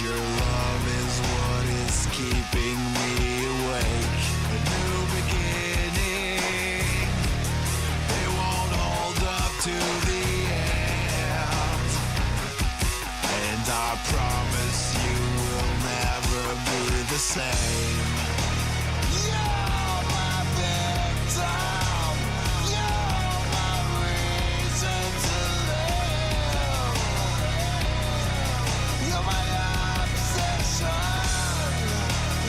your love is what is keeping me awake. A new beginning, it won't hold up to the end. And I promise you will never be the same. You're my victim, you're my reason to live. You're my obsession,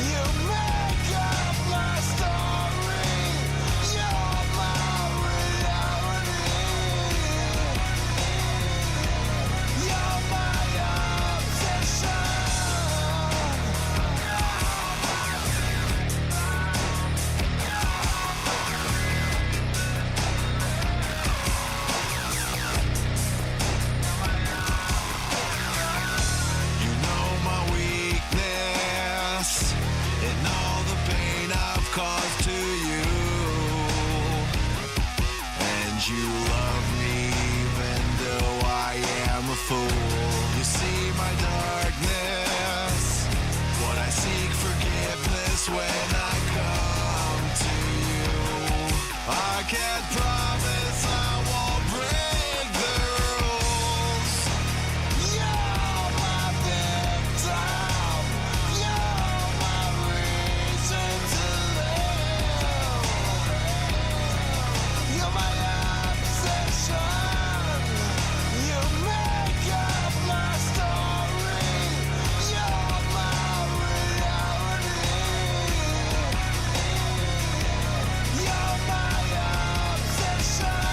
you make up my story. You're my reality. You're my obsession. You know my weakness and all the pain I've caused to you. And you love me even though I am a fool. You see my darkness, what I seek forgiveness when I come to you. I can't promise I won't break the rules. You're my victim, you're my reason to live. You're my obsession, you make up my story. You're my reality. You're my obsession.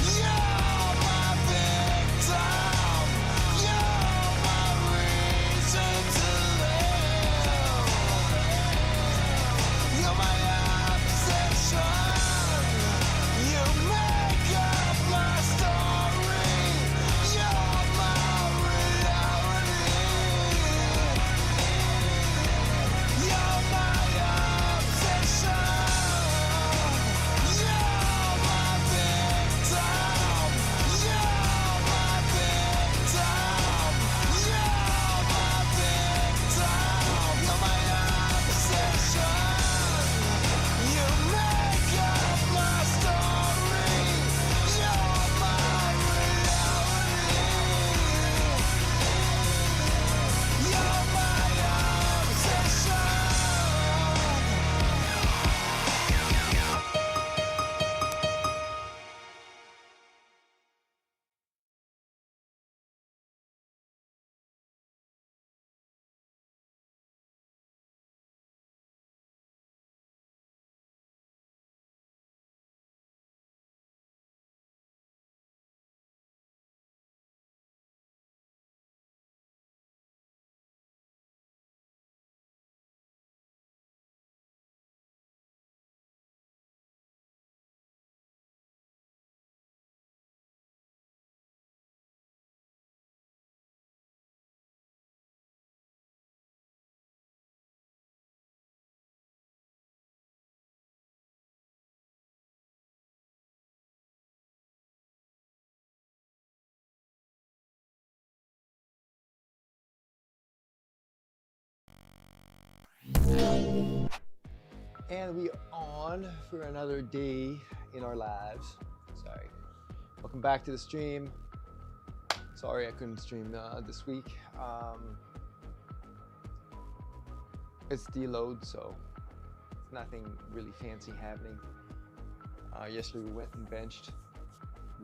You're my victim, you're my reason to live. You're my obsession, you make up my story. You're my reality. You're my obsession. You're my victim, you're my victim, you're my victim. You're my obsession, you make up my story. You're my reality. You're my obsession. And we are on for another day in our lives. Sorry. Welcome back to the stream. Sorry I couldn't stream this week. It's Deload, so it's nothing really fancy happening. Yesterday we went and benched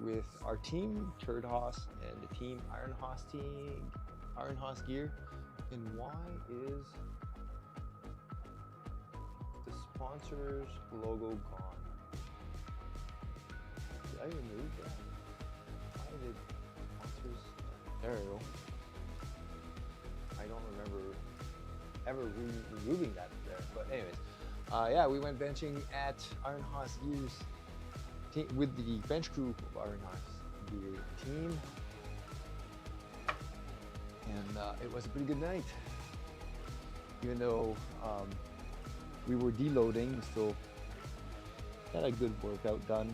with our team, Turd Hoss, and the team Iron Hoss gear. And why is the sponsor's logo gone? Did I remove that? Why did sponsors? There we go. don't remember ever removing that there. But anyways, yeah, we went benching at Iron Horse Gear's with the bench crew of Iron Horse Gear team, and it was a pretty good night. Even though we were deloading, we still got a good workout done.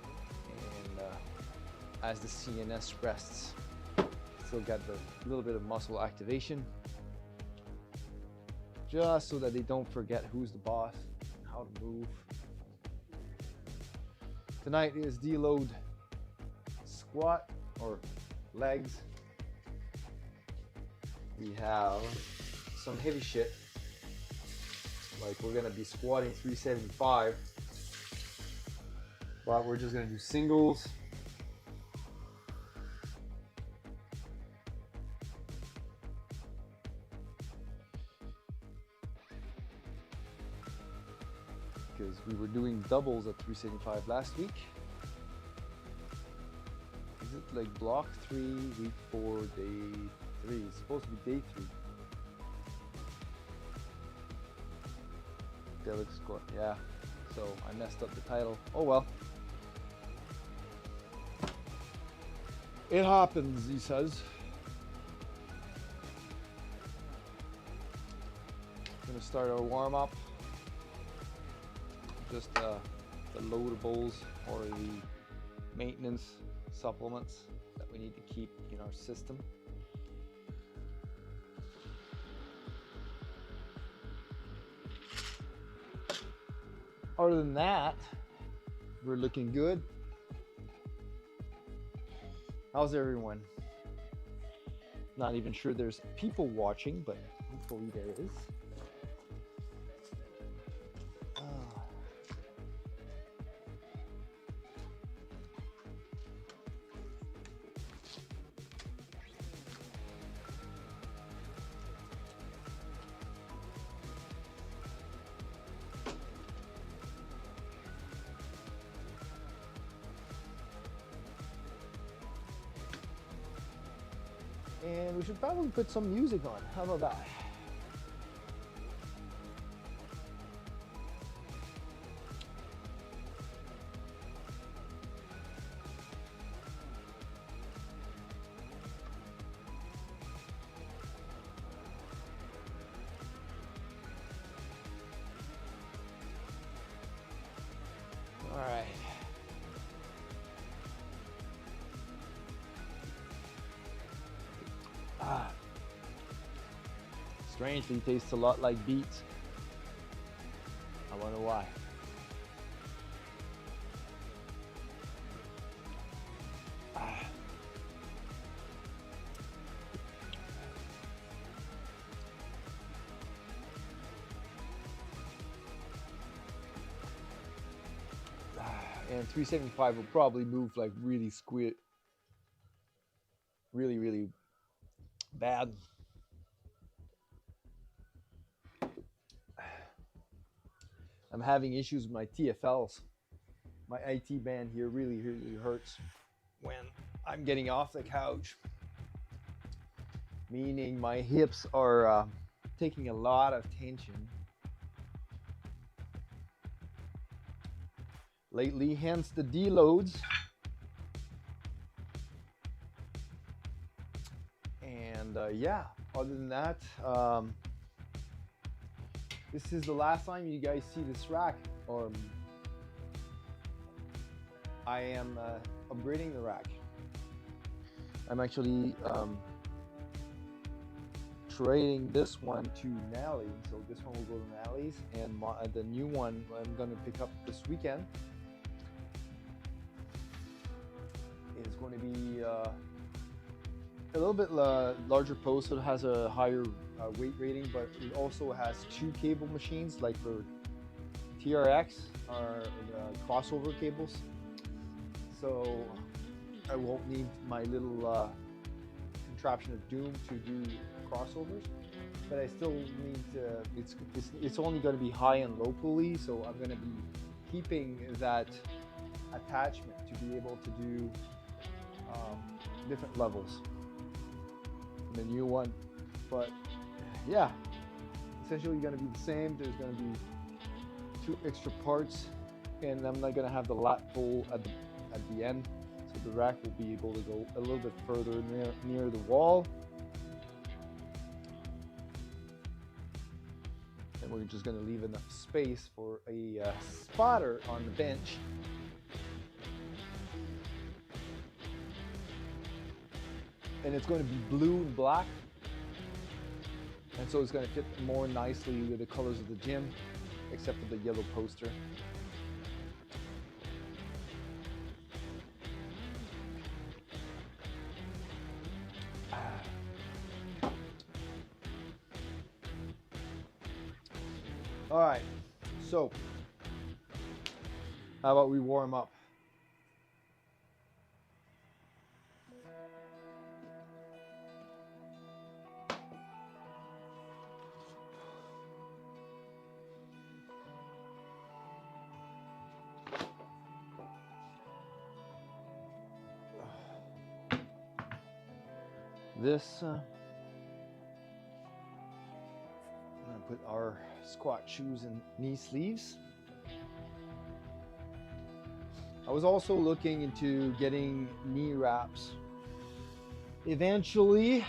And as the CNS rests, still got the little bit of muscle activation, just so that they don't forget who's the boss and how to move. Tonight is deload squat or legs. We have some heavy shit, like we're gonna be squatting 375, but we're just gonna do singles. Because we were doing doubles at 375 last week. Is it like block 3, week 4, day 3? It's supposed to be day 3. Deadlift squat, yeah. So I messed up the title. Oh well. It happens, he says. Gonna start our warm up. Just the loadables or the maintenance supplements that we need to keep in our system. Other than that, we're looking good. How's everyone? Not even sure there's people watching, but hopefully there is. And we should probably put some music on. How about that? All right. Strangely tastes a lot like beets. I wonder why. And 375 will probably move like really really bad. I'm having issues with my TFLs. My IT band here really hurts when I'm getting off the couch. Meaning my hips are taking a lot of tension lately, hence the deloads. And yeah, other than that, this is the last time you guys see this rack, or I am upgrading the rack. I'm actually trading this one to Nally, so this one will go to Nally's, and the new one I'm going to pick up this weekend is going to be a little bit larger post, so it has a higher weight rating, but it also has 2 cable machines, like for TRX or crossover cables. So I won't need my little contraption of doom to do crossovers, but I still need to, it's only going to be high and locally, so I'm going to be keeping that attachment to be able to do different levels. The new one But yeah, essentially going to be the same. There's going to be 2 extra parts, and I'm not going to have the lat pull at the end, so the rack will be able to go a little bit further near the wall. And we're just going to leave enough space for a spotter on the bench. And it's going to be blue and black, and so it's going to fit more nicely with the colors of the gym, except for the yellow poster. All right, so how about we warm up? This, I'm gonna put our squat shoes and knee sleeves. I was also looking into getting knee wraps eventually,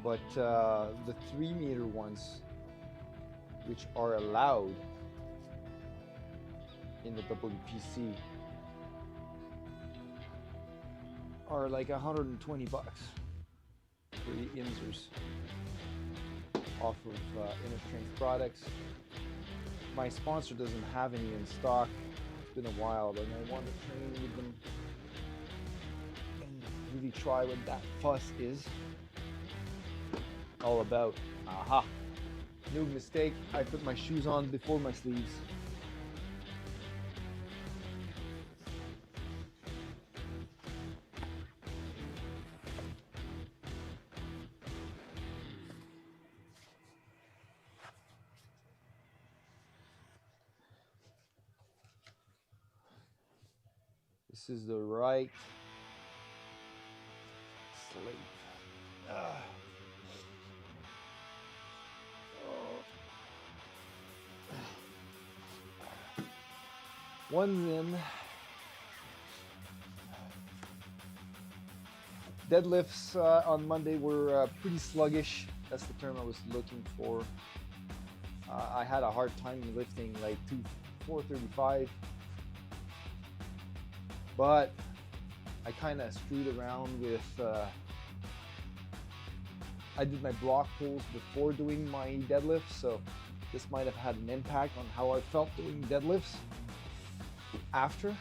but the 3-meter ones, which are allowed in the WPC, are like 120 bucks for the Inzers off of Inner Strength products. My sponsor doesn't have any in stock. It's been a while, but I want to train with them and really try what that fuss is all about. Aha! New mistake. I put my shoes on before my sleeves. This is the right slate. One's in. Deadlifts on Monday were pretty sluggish. That's the term I was looking for. I had a hard time lifting like 435. But I kind of screwed around with, I did my block pulls before doing my deadlifts, so this might have had an impact on how I felt doing deadlifts after.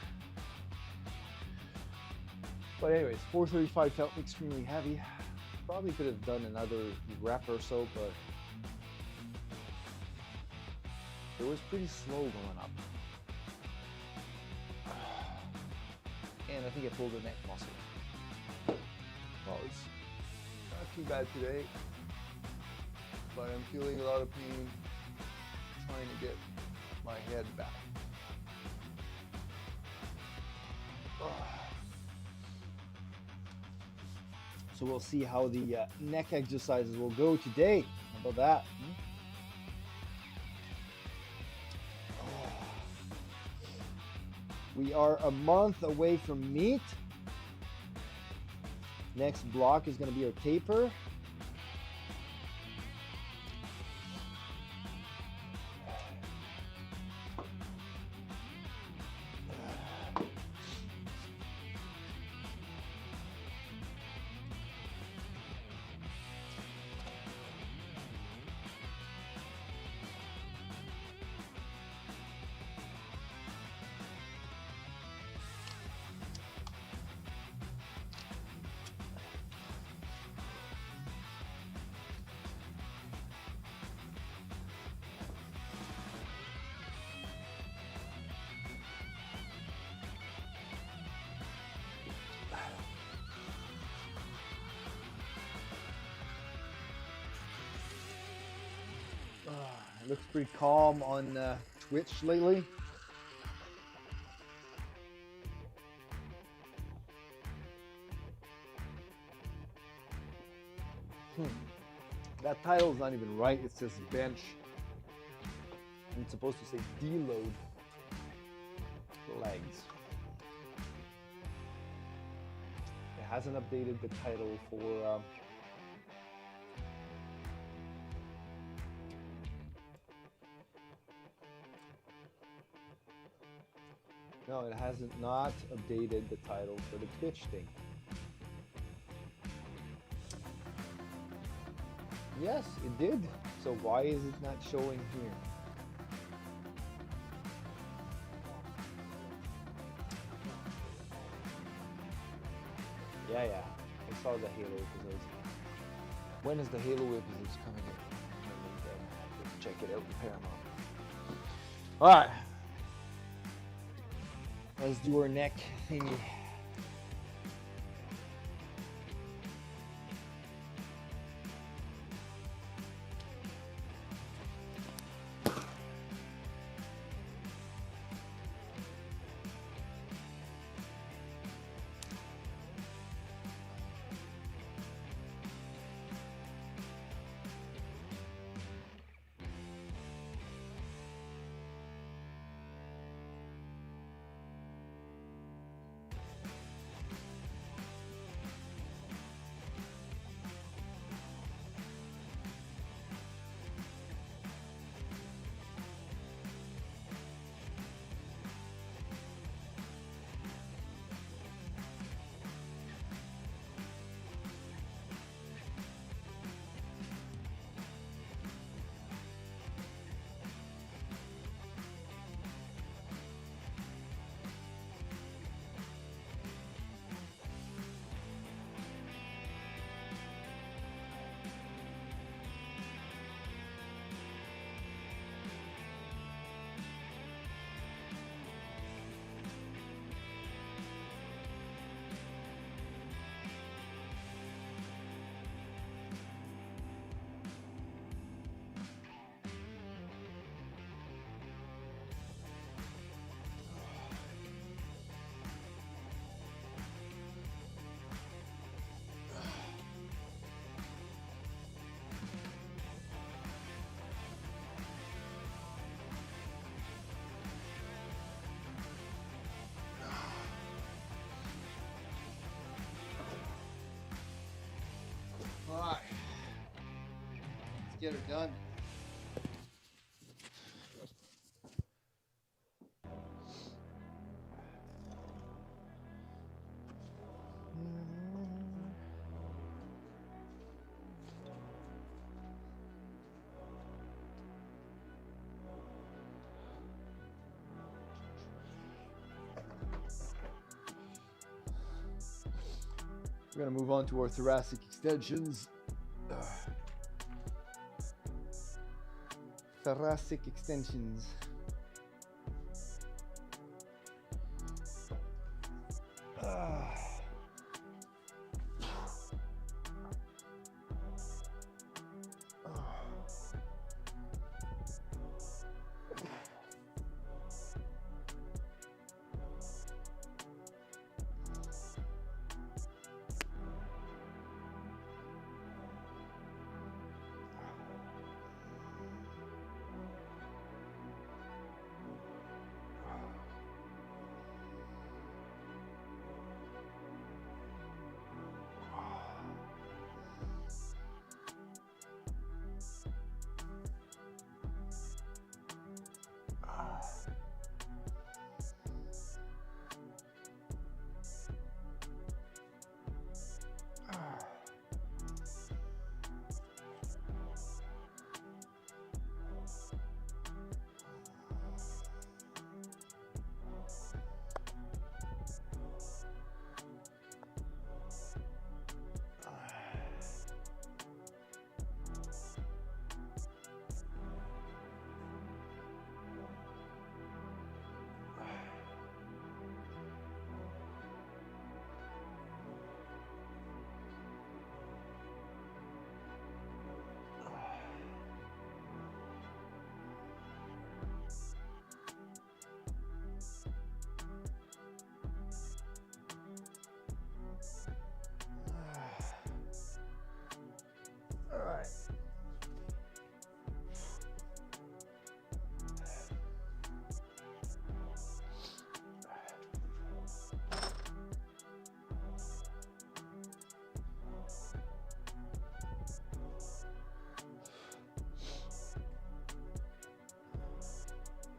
But anyways, 435 felt extremely heavy. Probably could have done another rep or so, but it was pretty slow going up. And I think I pulled the neck muscle. Well, it's not too bad today, but I'm feeling a lot of pain trying to get my head back. So we'll see how the neck exercises will go today. How about that? We are a month away from meet. Next block is going to be our taper. Looks pretty calm on Twitch lately. That title is not even right. It says bench. And it's supposed to say deload legs. It hasn't updated the title for no, it hasn't not updated the title for the pitch thing. Yes, it did. So why is it not showing here? Yeah, I saw the Halo episodes. When is the Halo episodes coming in? I have to check it out in Paramount. Alright. Let's do our neck thingy. Alright, let's get her done. We're going to move on to our thoracic extensions. Thoracic extensions.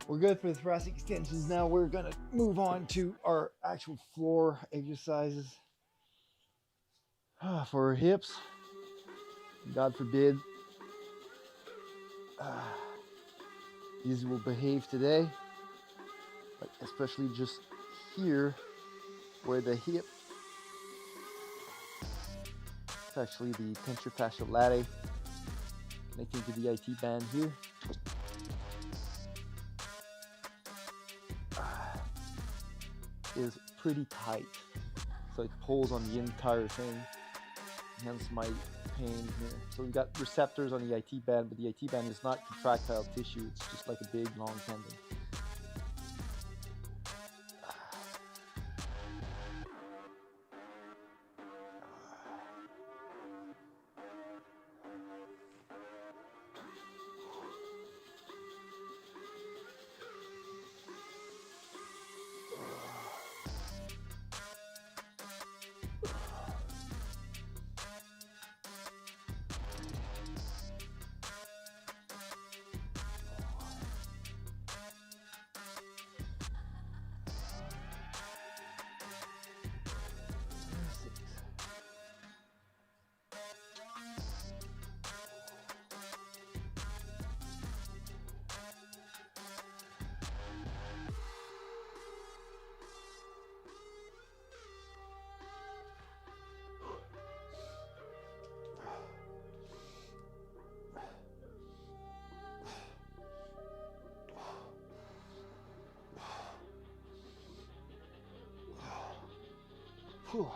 We're good for the thoracic extensions. Now we're gonna move on to our actual floor exercises. For our hips, God forbid, these will behave today, but especially just here where the hip, it's actually the tension fascial latae connecting to the IT band here. Is pretty tight, so it pulls on the entire thing, hence my pain here. So we've got receptors on the IT band, but the IT band is not contractile tissue, it's just like a big long tendon. Whew.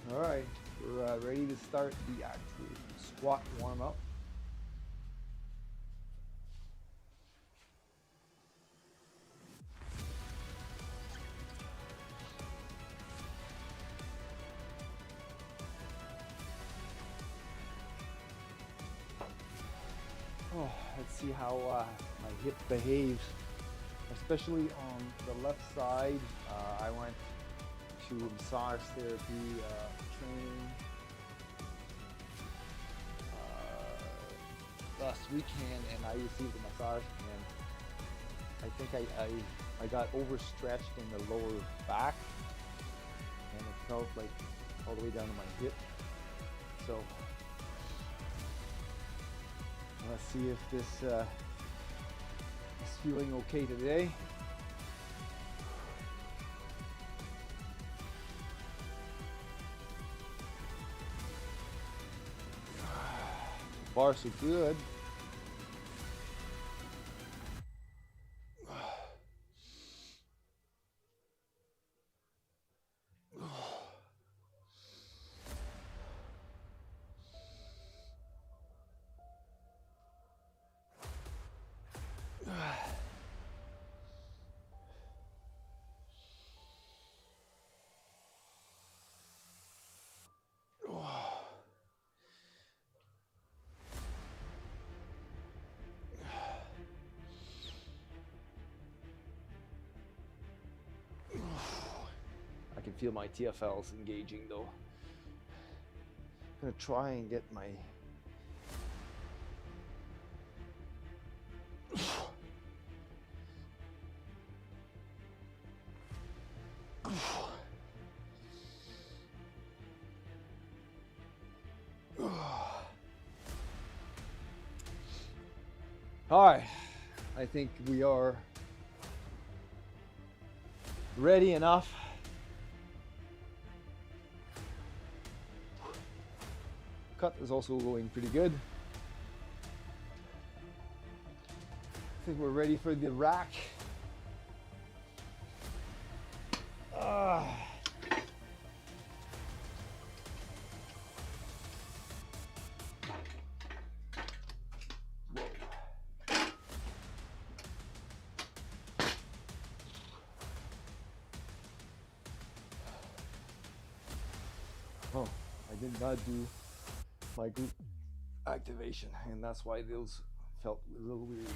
All right, we're ready to start the actual squat warm-up. Oh, let's see how my hip behaves, especially on the left side. I went to massage therapy training last weekend, and I received a massage, and I think I got overstretched in the lower back, and it felt like all the way down to my hip. So Let's see if this is feeling okay today. Bars are good. I can feel my TFLs engaging though. I'm gonna try and get my all right, I think we are ready enough. Cut is also going pretty good. I think we're ready for the rack. Oh, I did not do my glute activation, and that's why those felt a little weird.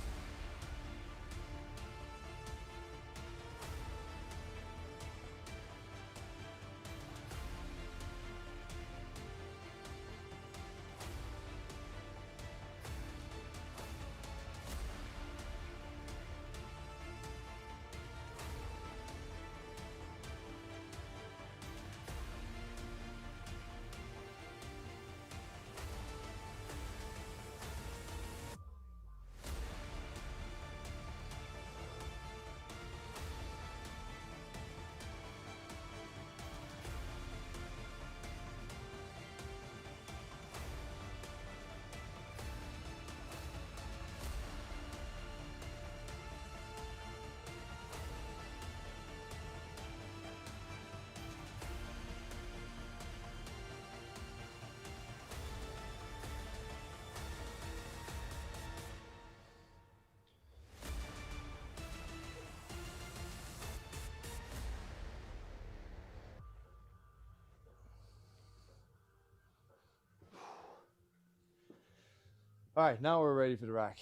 All right, now we're ready for the rack.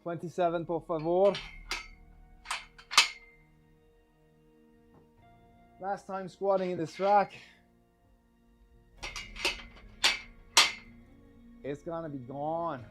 $27, por favor. Last time squatting in this rack. It's gonna be gone.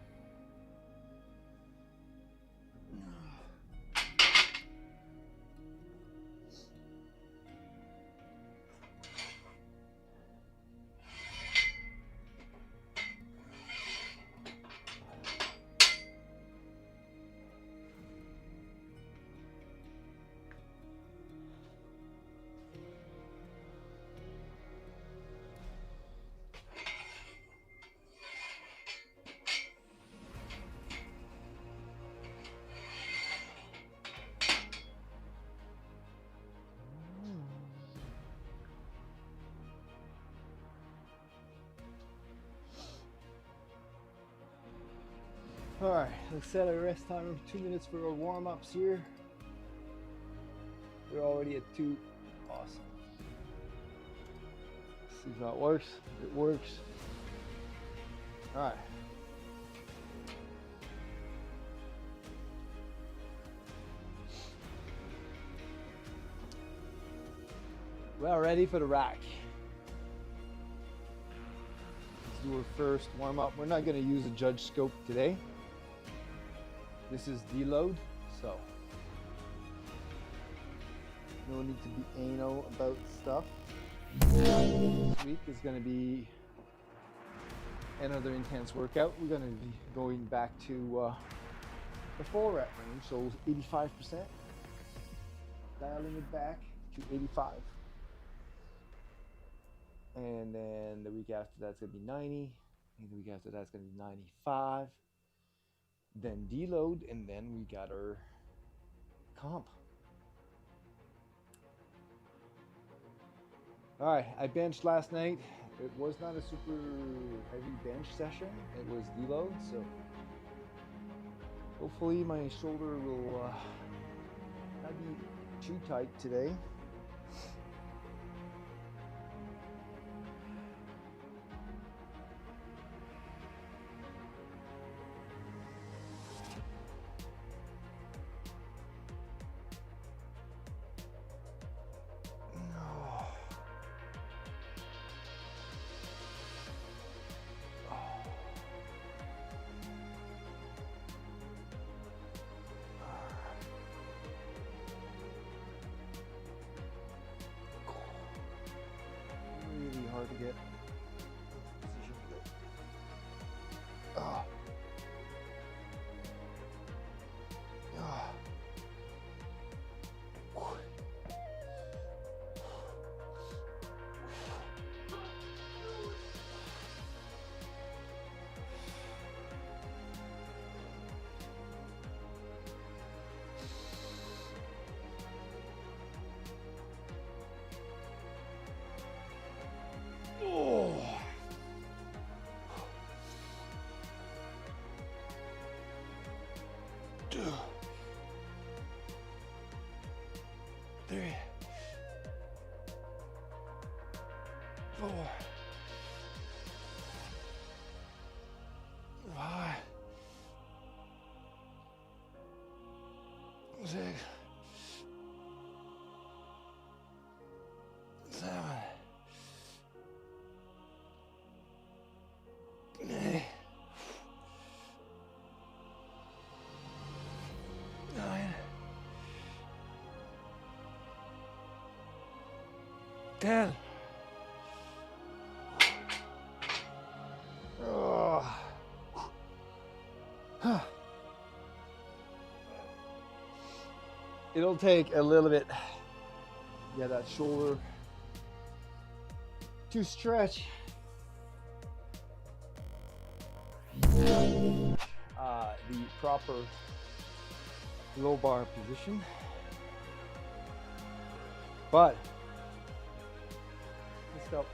All right, let's set a rest time of 2 minutes for our warm-ups here. We're already at 2. Awesome. See if that works. It works. All right. Well, ready for the rack. Let's do our first warm-up. We're not going to use a judge scope today. This is Deload, so no need to be anal about stuff. This week is going to be another intense workout. We're going to be going back to the full rep range, so 85%. Dialing it back to 85. And then the week after that's going to be 90. And the week after that's going to be 95. Then deload, and then we got our comp. All right, I benched last night. It was not a super heavy bench session. It was deload, so hopefully my shoulder will not be too tight today. Hard to get position with it. Oh. Oh. Three, 4, 5, 6, 7, 8, 9, 10. Oh. Huh. It'll take a little bit, yeah, that shoulder to stretch. The proper low bar position, but it's felt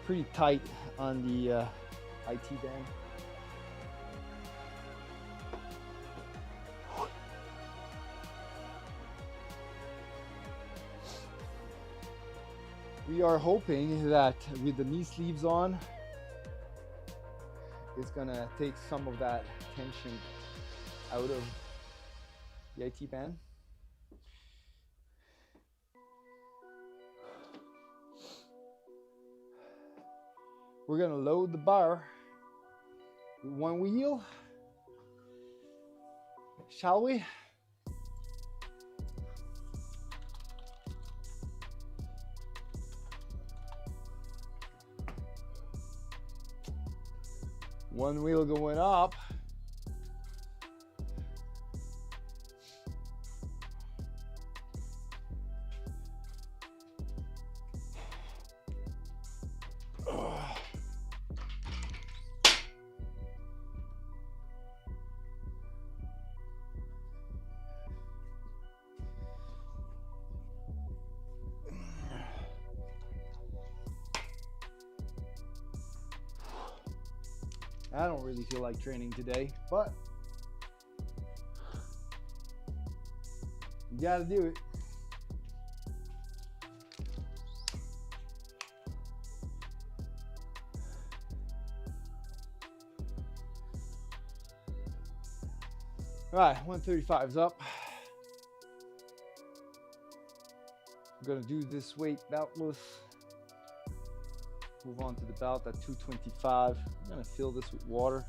pretty tight on the IT band. We are hoping that with the knee sleeves on, it's gonna take some of that tension out of the IT band. We're gonna load the bar with one wheel, shall we? One wheel going up. I don't really feel like training today, but you gotta do it. All right, 135's up. I'm gonna do this weight beltless. Move on to the belt at 225. I'm gonna fill this with water.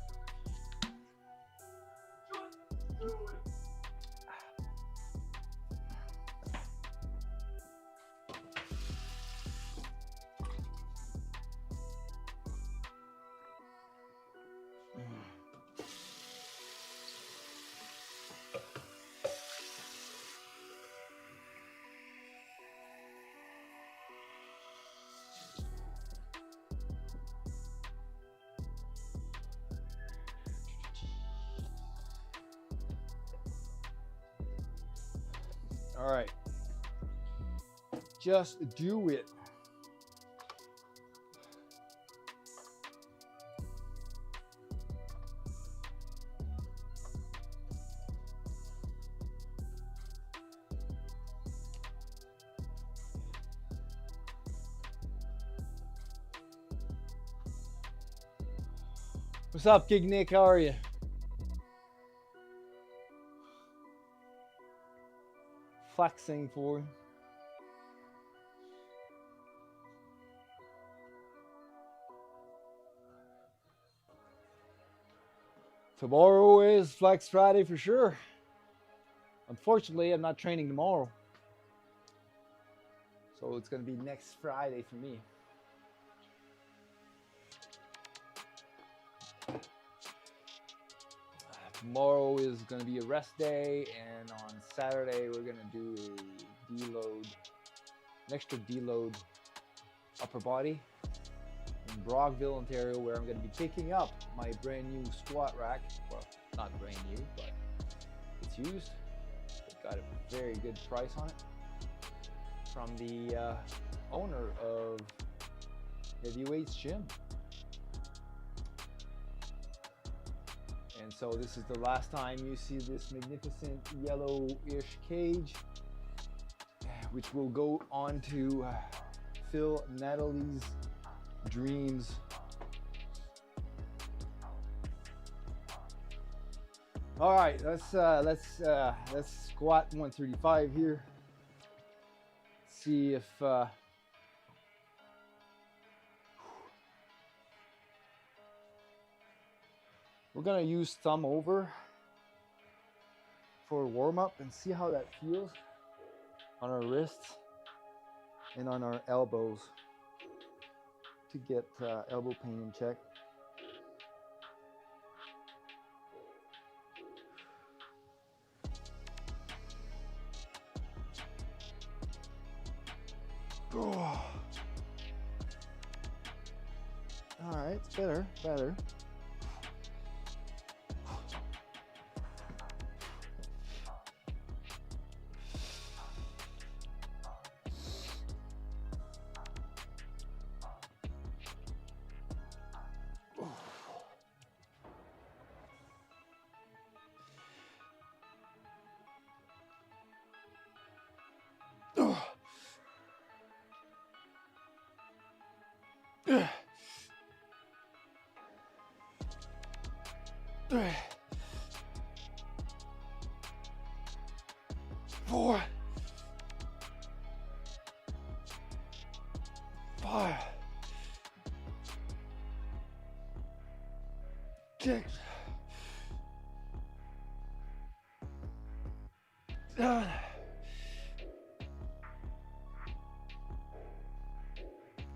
All right. Just do it. What's up, Gig Nick? How are you? Flexing for. Tomorrow is Flex Friday for sure. Unfortunately, I'm not training tomorrow. So it's going to be next Friday for me. Tomorrow is going to be a rest day, and on Saturday we're going to do a deload, an extra deload upper body in Brockville, Ontario, where I'm going to be picking up my brand new squat rack. Well, not brand new, but it's used. It got a very good price on it from the owner of Heavyweights Gym. And so this is the last time you see this magnificent yellowish cage, which will go on to fill Natalie's dreams. All right, let's squat 135 here. See if we're gonna use thumb over for warm up and see how that feels on our wrists and on our elbows to get elbow pain in check. Oh. All right, it's better. Three, 4, 5, 6, 7,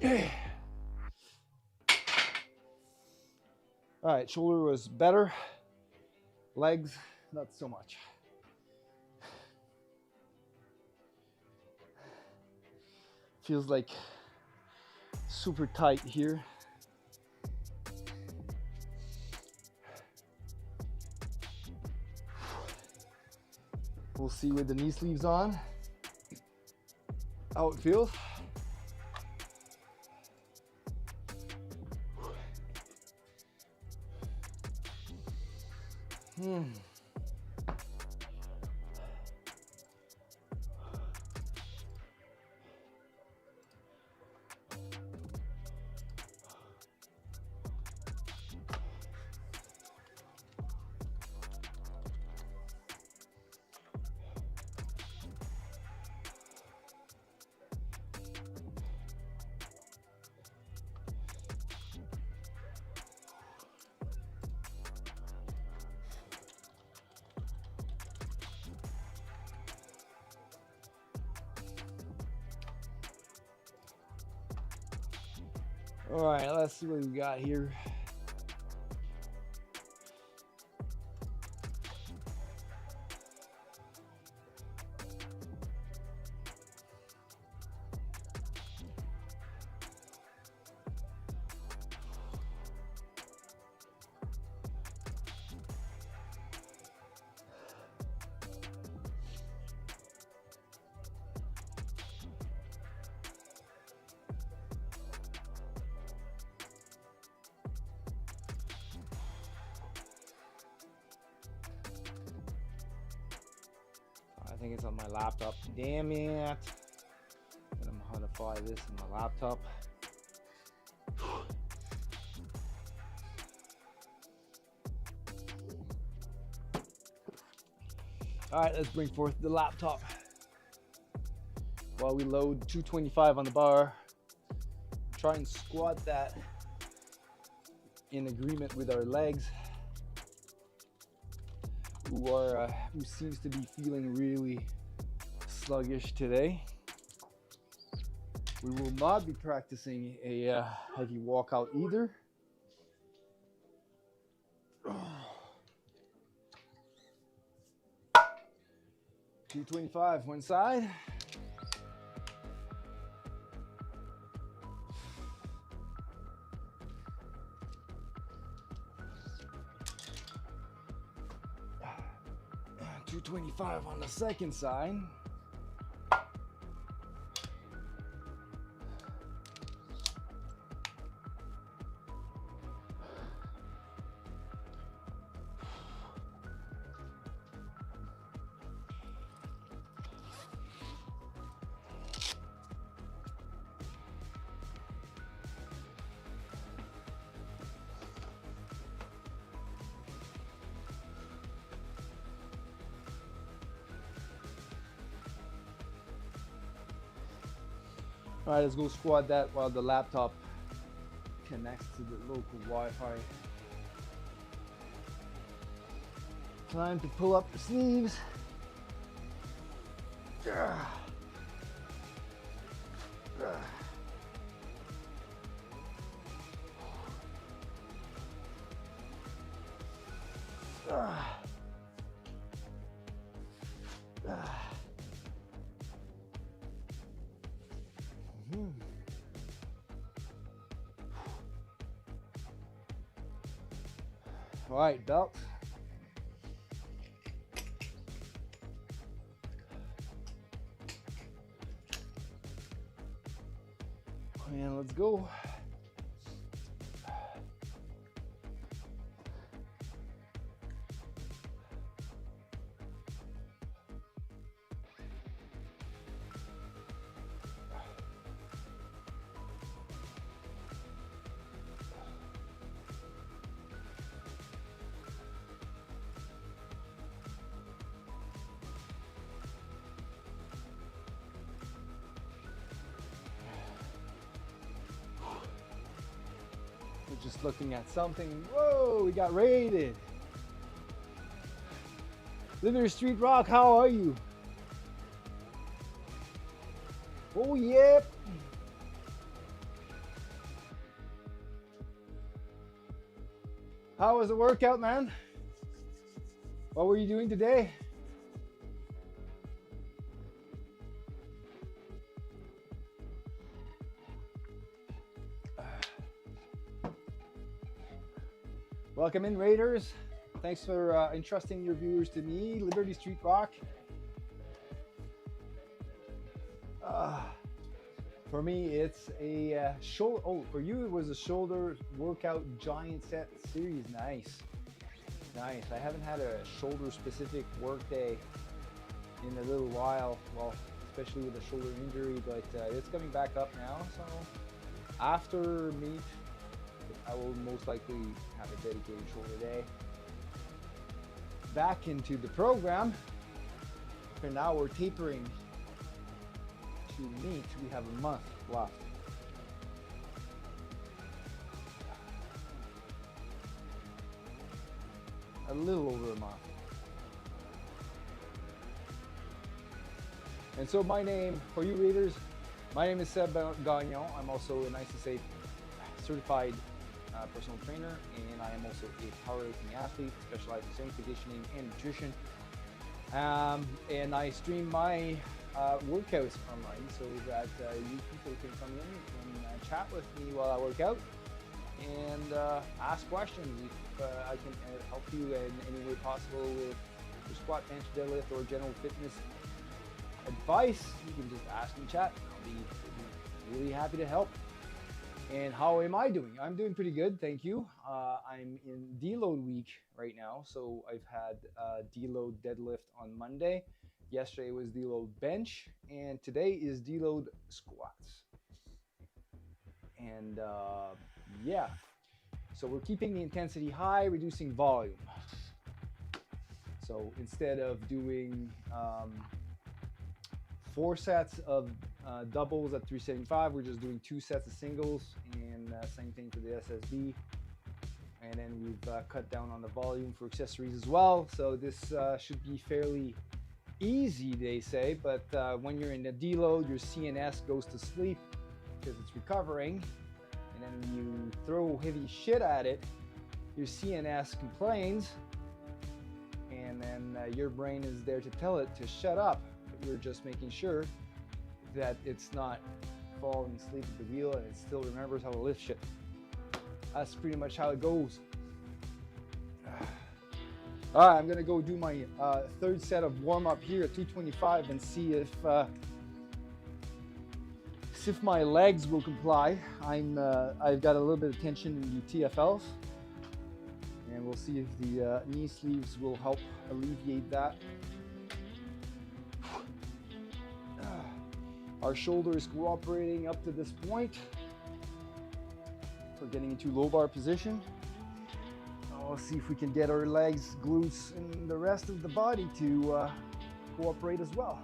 8. All right, shoulder was better. Legs, not so much. Feels like super tight here. We'll see with the knee sleeves on how it feels. All right, let's see what we got here. I think it's on my laptop. Damn it. I'm gonna modify this on my laptop. All right, let's bring forth the laptop while we load 225 on the bar. Try and squat that in agreement with our legs, who seems to be feeling really sluggish today. We will not be practicing a heavy walkout either. 225 one side. $225 on the second side. All right, let's go squat that while the laptop connects to the local Wi-Fi. Time to pull up the sleeves. All right, belt. And let's go. Just looking at something. Whoa, we got raided. Liberty Street Rock, how are you? Oh, yep. How was the workout, man? What were you doing today? Welcome in, Raiders. Thanks for entrusting your viewers to me, Liberty Street Rock. For me, it's a shoulder. Oh, for you, it was a shoulder workout giant set series. Nice, nice. I haven't had a shoulder-specific work day in a little while. Well, especially with a shoulder injury, but it's coming back up now. So after meet, I will most likely have a dedicated shoulder day. Back into the program. For now, we're tapering to meet. We have a month left. A little over a month. And so my name, for you readers, my name is Seb Gagnon. I'm also a Nice to Say certified personal trainer, and I am also a powerlifting athlete, specialized in strength conditioning and nutrition. And I stream my workouts online so that you people can come in and chat with me while I work out and ask questions. If I can help you in any way possible with your squat, bench, deadlift, or general fitness advice, you can just ask me chat. I'll be really happy to help. And how am I doing? I'm doing pretty good, thank you. I'm in deload week right now, so I've had deload deadlift on Monday, Yesterday was deload bench, and today is deload squats. And yeah, so we're keeping the intensity high, reducing volume. So instead of doing 4 sets of doubles at 375, we're just doing 2 sets of singles, and same thing for the SSB. And then we've cut down on the volume for accessories as well. So this should be fairly easy, they say, but when you're in a deload, your CNS goes to sleep because it's recovering, and then you throw heavy shit at it, your CNS complains, and then your brain is there to tell it to shut up. But you're just making sure that it's not falling asleep at the wheel and it still remembers how to lift shit. That's pretty much how it goes. All right, I'm gonna go do my third set of warm up here at 225 and see if my legs will comply. I've got a little bit of tension in the TFLs, and we'll see if the knee sleeves will help alleviate that. Our shoulder is cooperating up to this point. We're getting into low bar position. We'll see if we can get our legs, glutes, and the rest of the body to cooperate as well.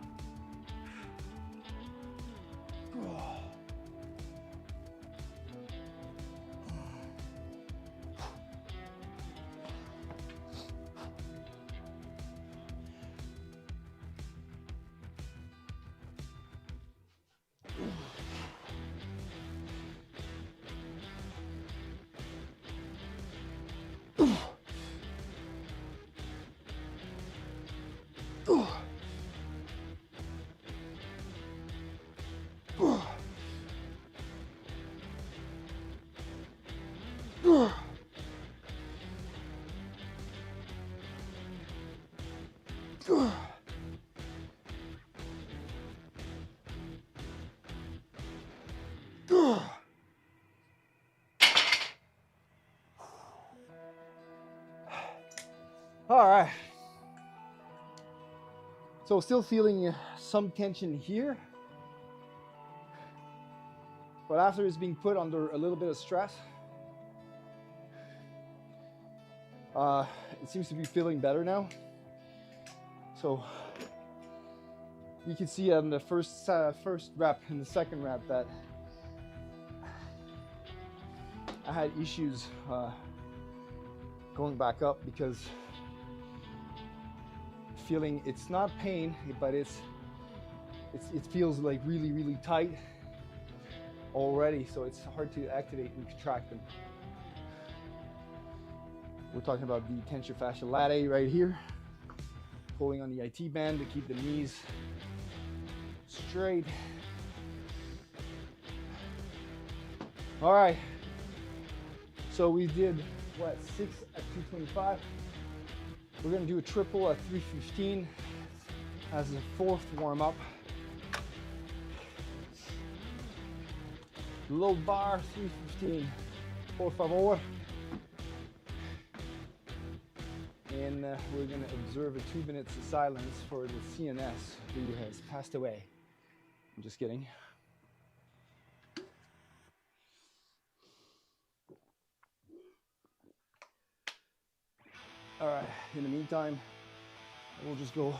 All right. So still feeling some tension here, but after it's being put under a little bit of stress, it seems to be feeling better now. So you can see on the first rep and the second rep that I had issues going back up because feeling it's not pain, but it feels like really tight already, so it's hard to activate and contract them. We're talking about the tension fascia latae right here, pulling on the IT band to keep the knees straight. All right, so we did what, 6 at 225. We're gonna do a triple at 315 as a fourth warm up. Low bar, 315, por favor. And we're gonna observe a 2 minutes of silence for the CNS who has passed away. I'm just kidding. All right, in the meantime, we'll just go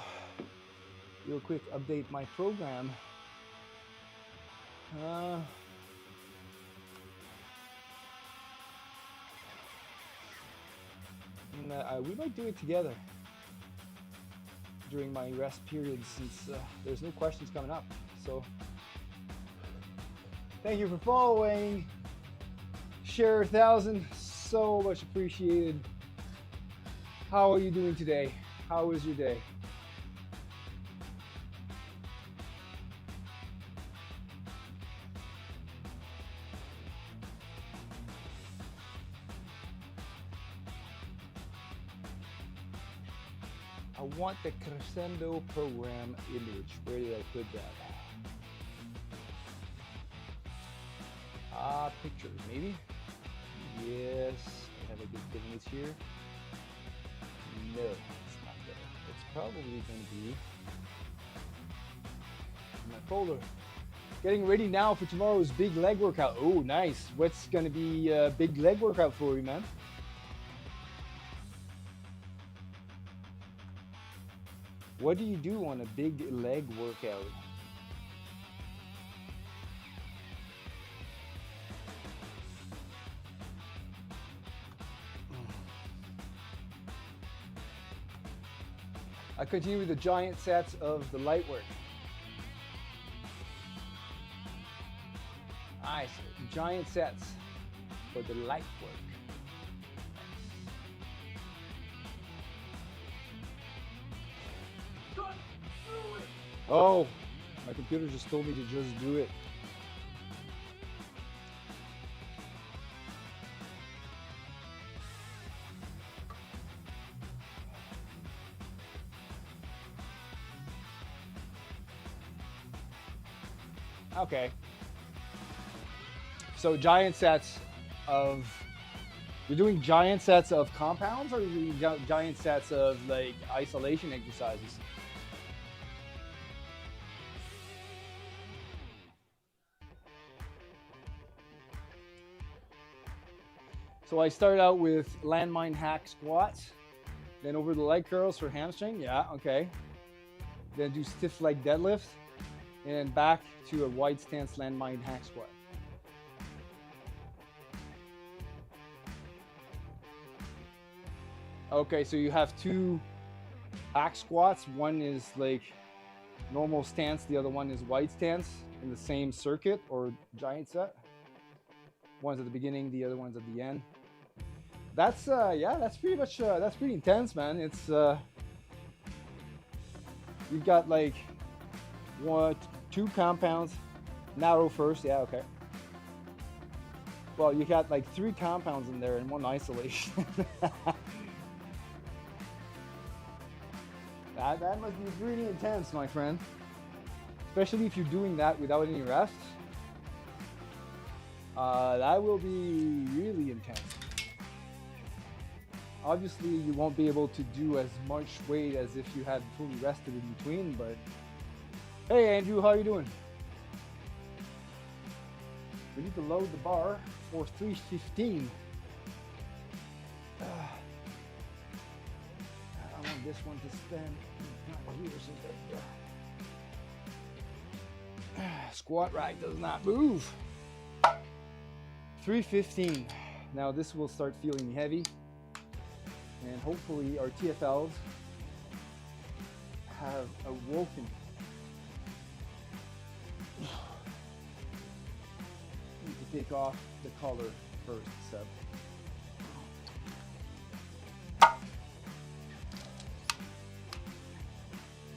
real quick, update my program. And we might do it together during my rest period since there's no questions coming up. So thank you for following. Share 1,000, so much appreciated. How are you doing today? How was your day? I want the Crescendo program image. Where did I put that? Pictures, maybe? Yes, I have a good image here. No, it's not there. It's probably going to be my folder. Getting ready now for tomorrow's big leg workout. Oh, nice. What's gonna be a big leg workout for you, man? What do you do on a big leg workout? I continue with the giant sets of the light work. Nice, giant sets for the light work. Oh, my computer just told me to just do it. Okay. So giant sets of, you're doing giant sets of compounds, or you're doing giant sets of like isolation exercises? So I start out with landmine hack squats, then over the leg curls for hamstring, yeah, okay. Then do stiff leg deadlift, and then back to a wide stance landmine hack squat. Okay, so you have two hack squats. One is like normal stance, the other one is wide stance in the same circuit or giant set. One's at the beginning, the other one's at the end. That's yeah, that's pretty much that's pretty intense, man. It's you've got like two compounds, narrow first, yeah, okay. Well, you got like 3 compounds in there and 1 isolation. That must be really intense, my friend. Especially if you're doing that without any rest. That will be really intense. Obviously, you won't be able to do as much weight as if you had fully rested in between, but hey, Andrew, how you doing? We need to load the bar for 315. I want this one to stand here so that squat rack does not move. 315. Now this will start feeling heavy, and hopefully our TFLs have awoken. Need to take off the collar first, Seb.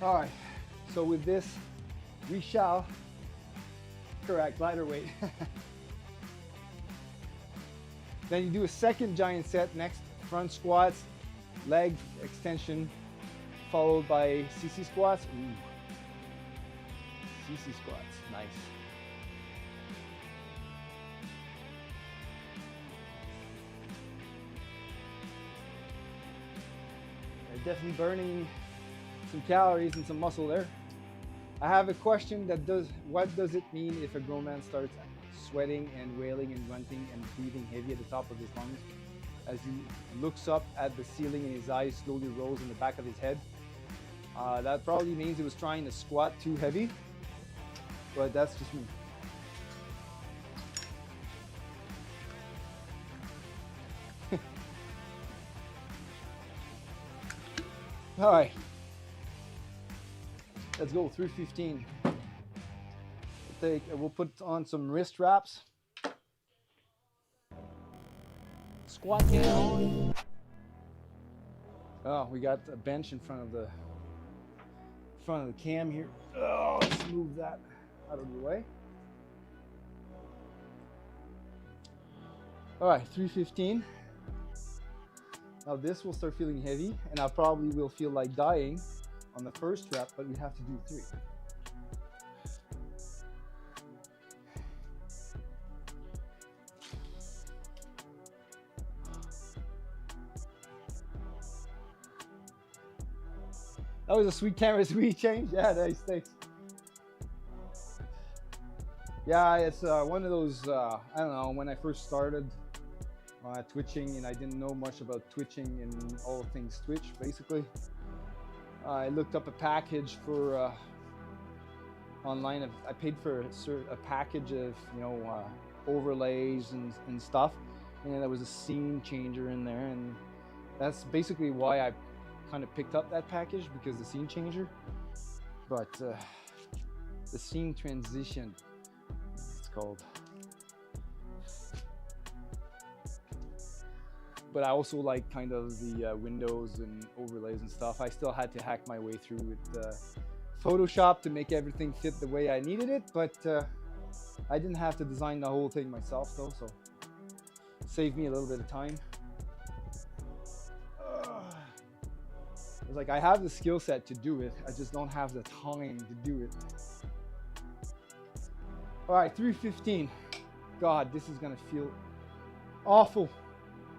All right, so with this, we shall correct lighter weight. Then you do a second giant set, next front squats, leg extension, followed by CC squats. Ooh. CC squats, nice. They're definitely burning some calories and some muscle there. I have a question that what does it mean if a grown man starts sweating and wailing and grunting and breathing heavy at the top of his lungs as he looks up at the ceiling and his eyes slowly rolls in the back of his head? That probably means he was trying to squat too heavy, but that's just me. All right, let's go 315. We'll put on some wrist wraps. Squat down. Oh, we got a bench in front of the cam here. Oh, let's move that out of the way. All right, 315. Now this will start feeling heavy, and I probably will feel like dying on the first rep, but we have to do 3. That was a sweet camera speed change. Yeah, nice, thanks. Yeah, it's one of those, I don't know, when I first started twitching and I didn't know much about twitching and all things Twitch, basically. I looked up a package for online. I paid for a package of, you know, overlays and stuff. And there was a scene changer in there. And that's basically why I kind of picked up that package, because the scene changer. But the scene transition, it's called. But I also like kind of the windows and overlays and stuff. I still had to hack my way through with Photoshop to make everything fit the way I needed it, but I didn't have to design the whole thing myself though, so it saved me a little bit of time. It's like I have the skill set to do it, I just don't have the time to do it. All right, 315. God, this is gonna feel awful.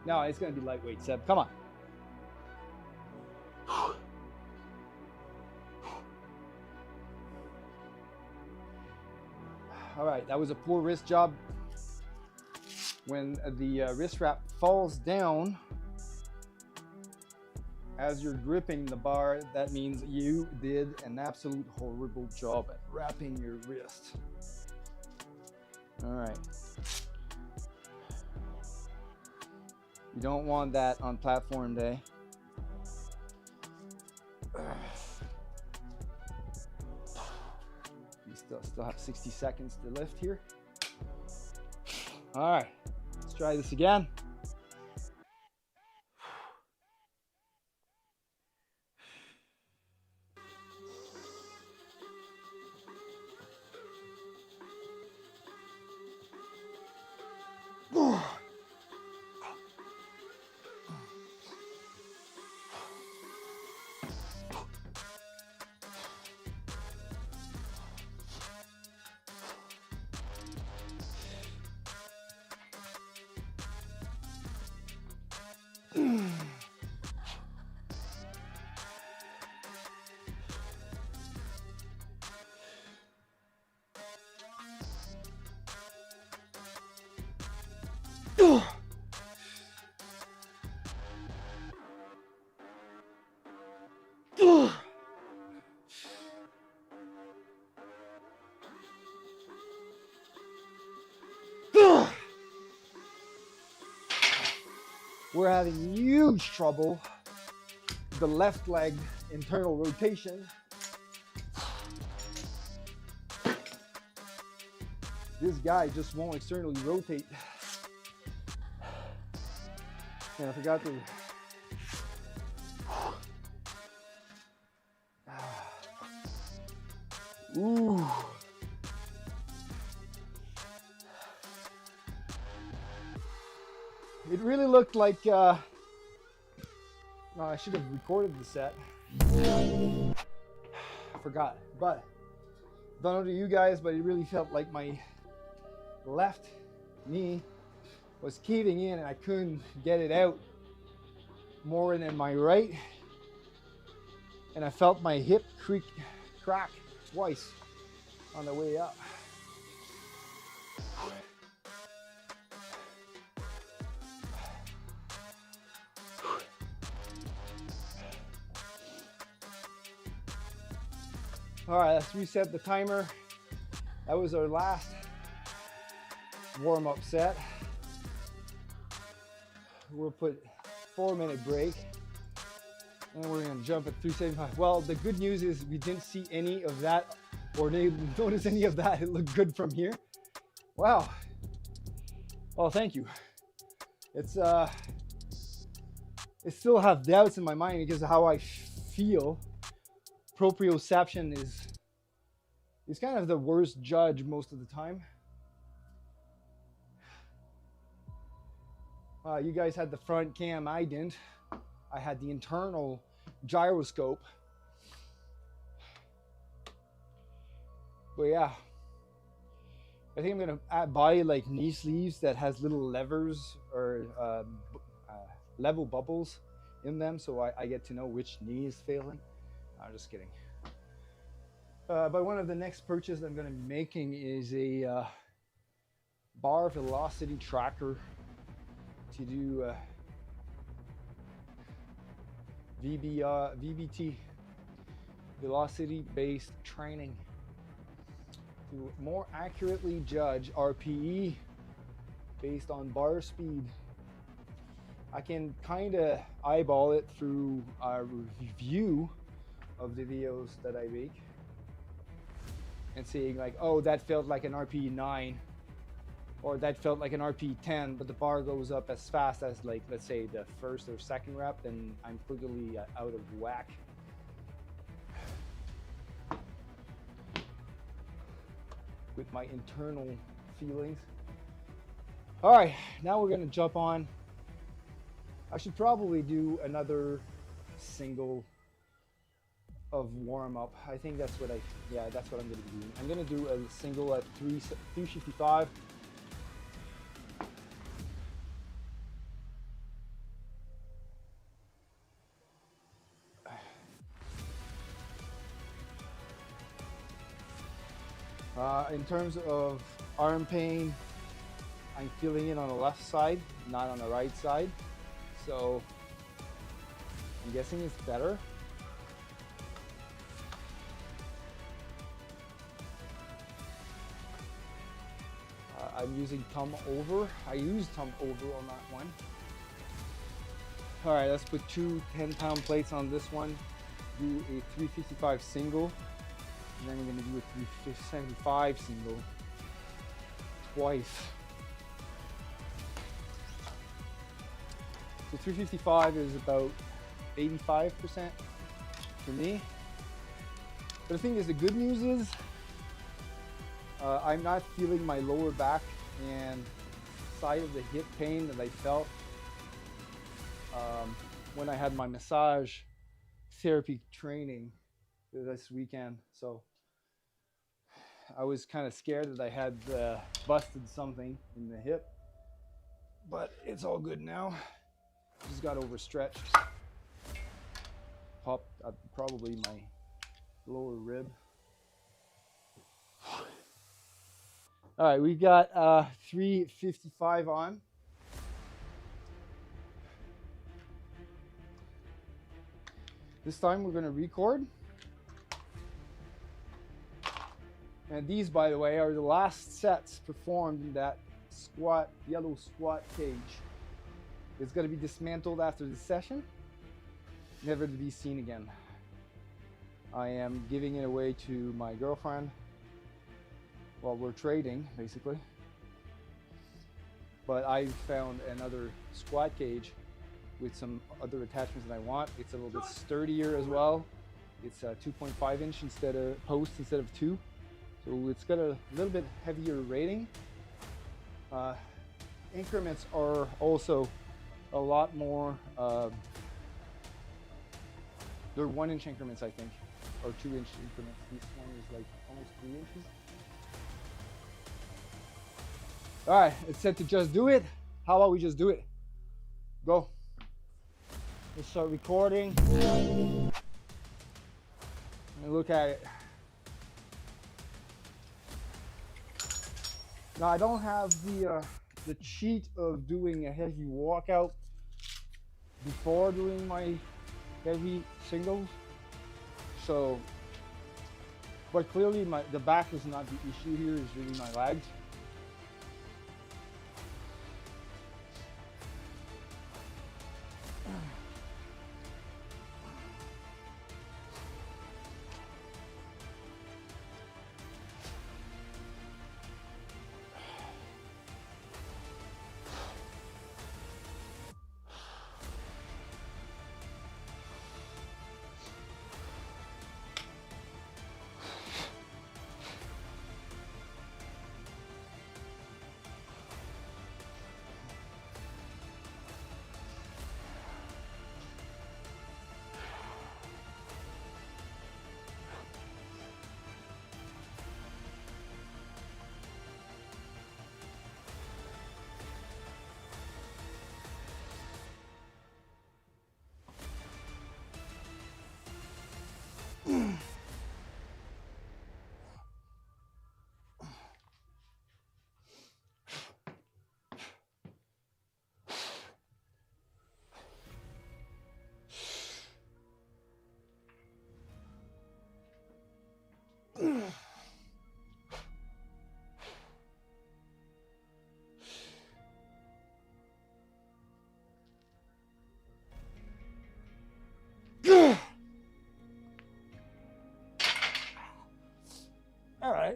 No, it's gonna be lightweight, Seb. Come on. All right, that was a poor wrist job. When the wrist wrap falls down as you're gripping the bar, that means you did an absolute horrible job at wrapping your wrist. All right. You don't want that on platform day. You still have 60 seconds to lift here. All right, let's try this again. We're having huge trouble. The left leg internal rotation. This guy just won't externally rotate. And I forgot to. Ooh. It really looked like, no, I should have recorded the set. I forgot, but don't know to you guys, but it really felt like my left knee was caving in and I couldn't get it out more than my right. And I felt my hip crack twice on the way up. All right, let's reset the timer. That was our last warm-up set. We'll put 4-minute break and we're gonna jump at 375. Well, the good news is we didn't see any of that or didn't notice any of that. It looked good from here. Wow. Well, thank you. It's I still have doubts in my mind because of how I feel. Proprioception is kind of the worst judge most of the time. You guys had the front cam, I didn't. I had the internal gyroscope. But yeah, I think I'm gonna buy like knee sleeves that has little levers or level bubbles in them, so I get to know which knee is failing. I'm just kidding. But one of the next purchases I'm going to be making is a bar velocity tracker to do VBT, velocity based training, to more accurately judge RPE based on bar speed. I can kind of eyeball it through a review of the videos that I make and seeing like, oh, that felt like an RPE 9, or that felt like an RPE 10, but the bar goes up as fast as, like, let's say the first or second rep, then I'm clearly out of whack. With my internal feelings. All right, now we're gonna jump on. I should probably do another single of warm up. I think that's what that's what I'm gonna be doing. I'm gonna do a single at 355. In terms of arm pain, I'm feeling it on the left side, not on the right side. So I'm guessing it's better. I'm using thumb over. I used thumb over on that one. All right, let's put two 10-pound plates on this one. Do a 355 single. And then we're going to do a 375 single twice. So 355 is about 85% for me. But the thing is, the good news is I'm not feeling my lower back and side of the hip pain that I felt when I had my massage therapy training this weekend. So I was kind of scared that I had busted something in the hip, but it's all good now. Just got overstretched. Popped up probably my lower rib. All right, we got 355 on. This time we're going to record. And these, by the way, are the last sets performed in that yellow squat cage. It's going to be dismantled after the session, never to be seen again. I am giving it away to my girlfriend while we're trading, basically. But I found another squat cage with some other attachments that I want. It's a little bit sturdier as well. It's a 2.5 inch post instead of 2. So it's got a little bit heavier rating. Increments are also a lot more, they're 1 inch increments, I think, or 2 inch increments. This one is like almost 3 inches. All right, it's set to just do it. How about we just do it? Go. Let's start recording. And look at it. Now I don't have the cheat of doing a heavy walkout before doing my heavy singles. So, but clearly the back is not the issue here, it's really my legs.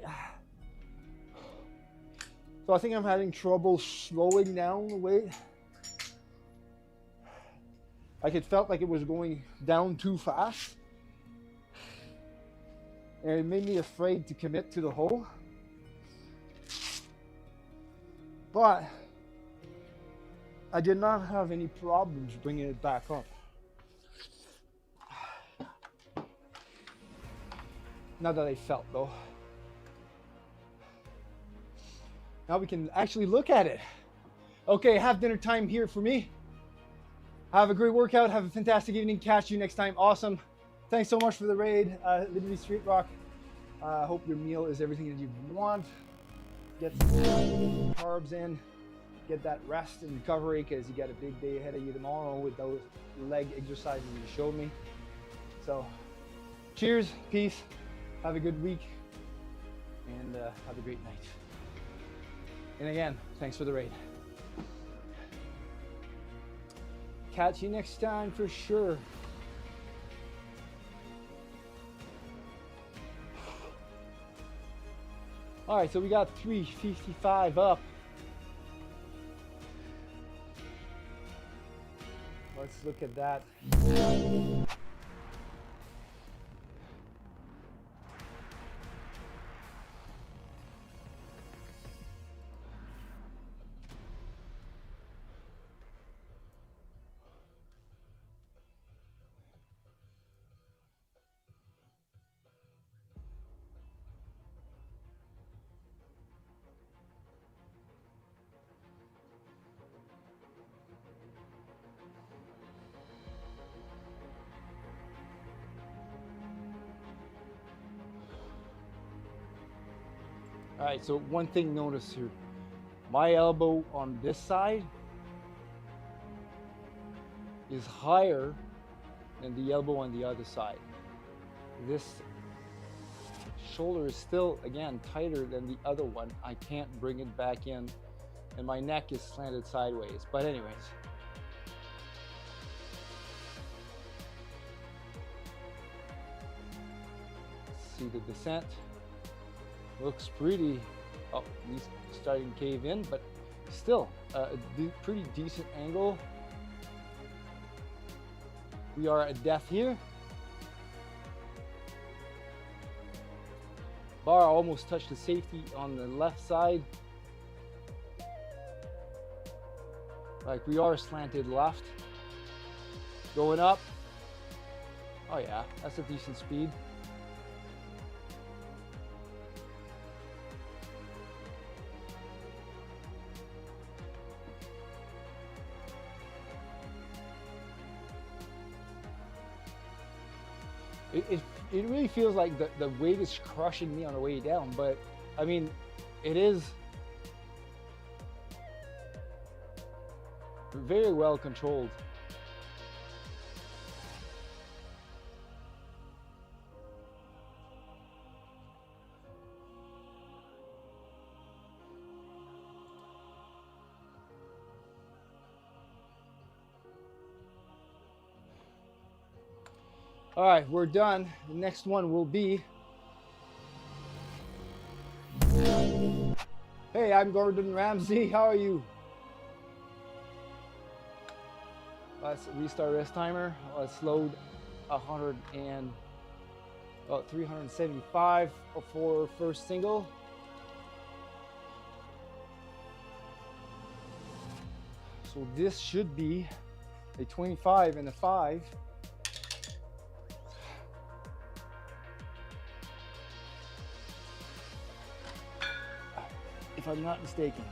right. So I think I'm having trouble slowing down the weight. Like it felt like it was going down too fast. And it made me afraid to commit to the hole. But I did not have any problems bringing it back up. Not that I felt though. Now we can actually look at it. Okay, have dinner time here for me. Have a great workout. Have a fantastic evening. Catch you next time. Awesome. Thanks so much for the raid, Liberty Street Rock. I hope your meal is everything that you want. Get some carbs in. Get that rest and recovery because you got a big day ahead of you tomorrow with those leg exercises you showed me. So, cheers, peace, have a good week, and have a great night. And again, thanks for the raid. Catch you next time for sure. All right, so we got 355 up. Let's look at that. All right, so one thing notice here. My elbow on this side is higher than the elbow on the other side. This shoulder is still, again, tighter than the other one. I can't bring it back in, and my neck is slanted sideways. But anyways. See the descent. Looks pretty, oh, he's starting to cave in, but still a pretty decent angle. We are at depth here. Bar almost touched the safety on the left side. Like we are slanted left. Going up. Oh yeah, that's a decent speed. It really feels like the weight is crushing me on the way down, but I mean, it is very well controlled. All right, we're done. The next one will be, hey, I'm Gordon Ramsay. How are you? Let's restart rest timer. Let's load 375 for first single. So this should be a 25 and a 5. If I'm not mistaken.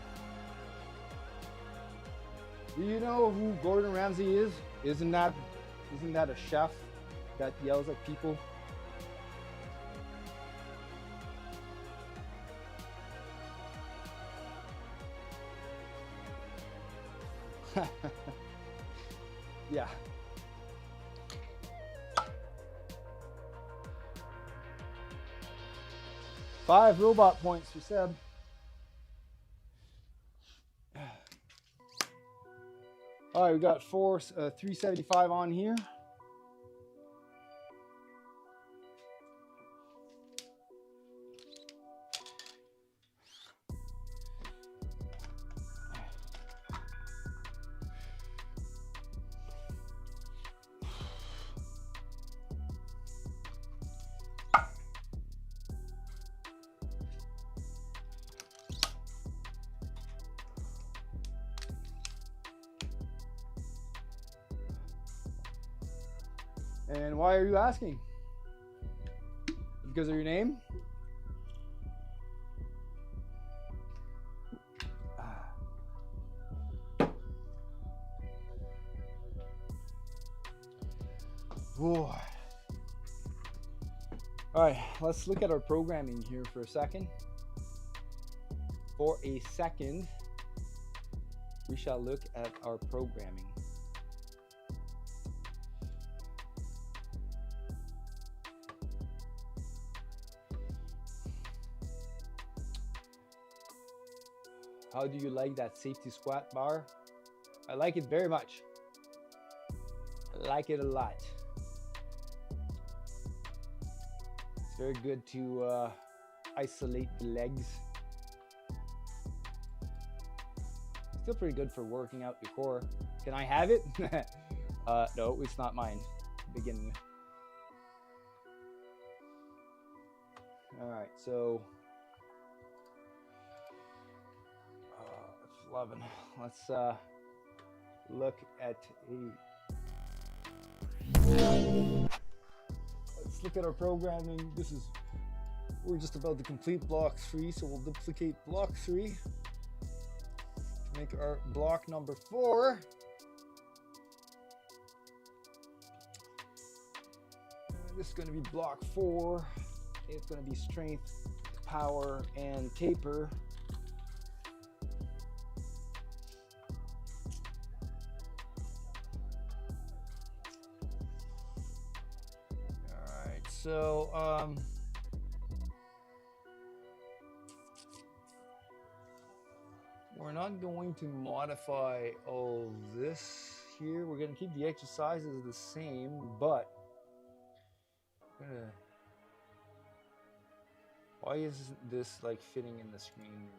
Do you know who Gordon Ramsay is? Isn't that a chef that yells at people? Yeah. Five robot points for Seb. All right, we got 375 on here. And why are you asking? Because of your name? Whoa. All right, let's look at our programming here for a second. We shall look at our programming. How do you like that safety squat bar? I like it very much. I like it a lot. It's very good to isolate the legs. Still pretty good for working out your core. Can I have it? No, it's not mine to begin with. All right, so 11. Let's look at our programming. We're just about to complete block 3, so we'll duplicate block 3 to make our block number 4. This is going to be block 4. It's going to be strength, power, and taper. So, we're not going to modify all this here. We're going to keep the exercises the same, but why isn't this like fitting in the screen anymore?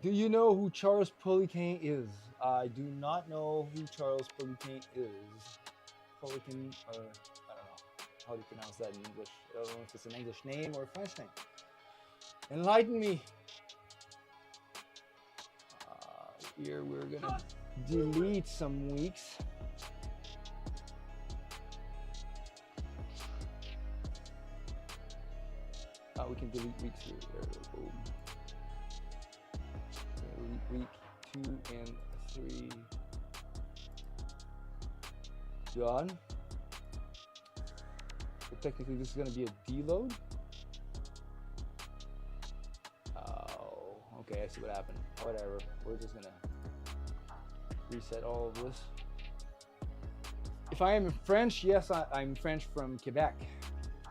Do you know who Charles Poliquin is? I do not know who Charles Poliquin is. Poliquin, or I don't know how to pronounce that in English. I don't know if it's an English name or a French name. Enlighten me. Here we're gonna delete some weeks. We can delete weeks here. There we go. Week 2 and 3 done. So technically this is going to be a deload. Oh, okay, I see what happened. Whatever, we're just going to reset all of this. If I am French, yes, I'm French from Quebec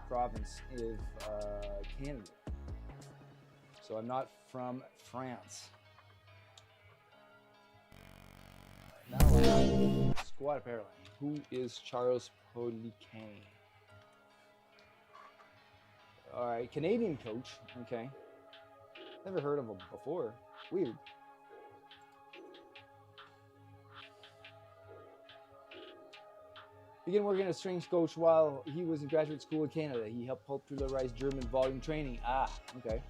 province of Canada. So I'm not from France. Now squat apparently. Who is Charles Poliquin? All right, Canadian coach. Okay, never heard of him before. Weird. Began working as strength coach while he was in graduate school in Canada. He helped popularize German volume training. Okay.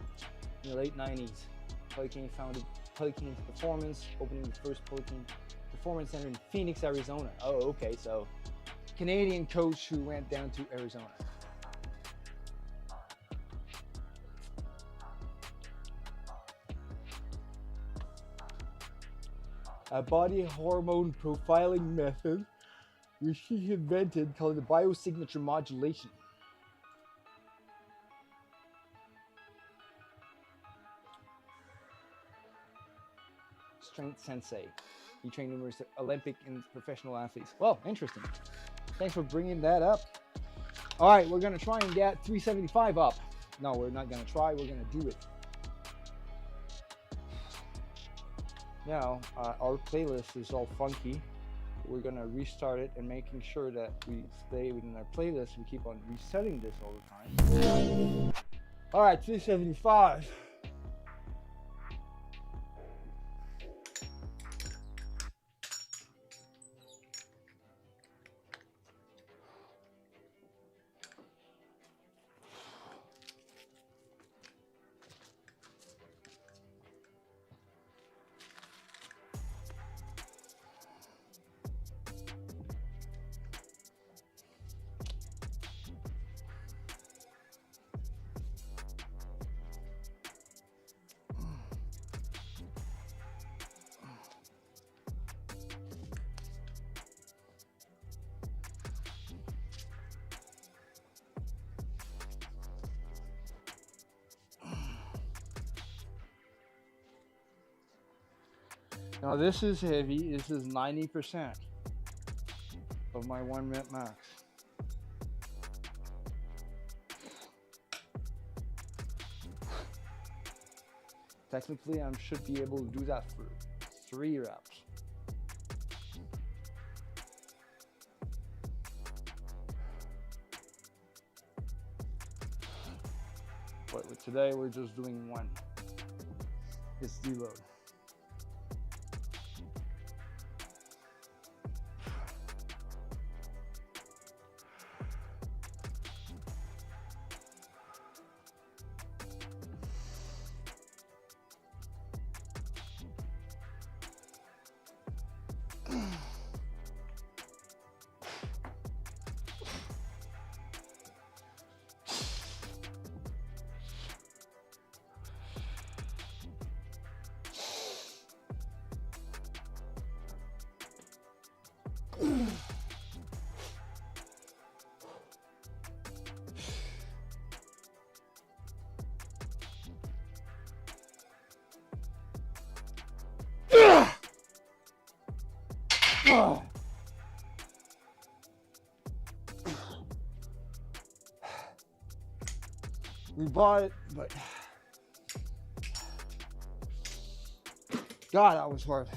In the late 90s, Poliquin founded Poliquin Performance, opening the first Poliquin Performance Center in Phoenix, Arizona. Oh, okay, so Canadian coach who went down to Arizona. A body hormone profiling method which he invented called the biosignature modulation. Strength sensei. He trained numerous Olympic and professional athletes. Well, interesting. Thanks for bringing that up. All right, we're going to try and get 375 up. No, we're not going to try. We're going to do it. Now, our playlist is all funky. We're going to restart it and making sure that we stay within our playlist. We keep on resetting this all the time. All right, 375. Now this is heavy. This is 90% of my 1 rep max. Technically, I should be able to do that for 3 reps. But today, we're just doing 1. It's deload. We bought it, but God, that was hard.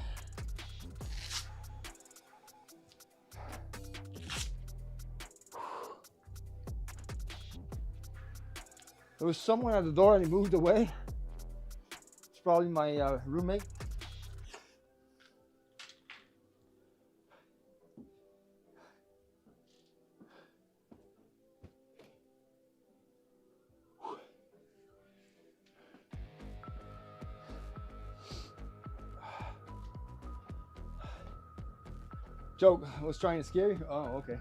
There was someone at the door and he moved away. It's probably my roommate. Joke, I was trying to scare you? Oh, okay.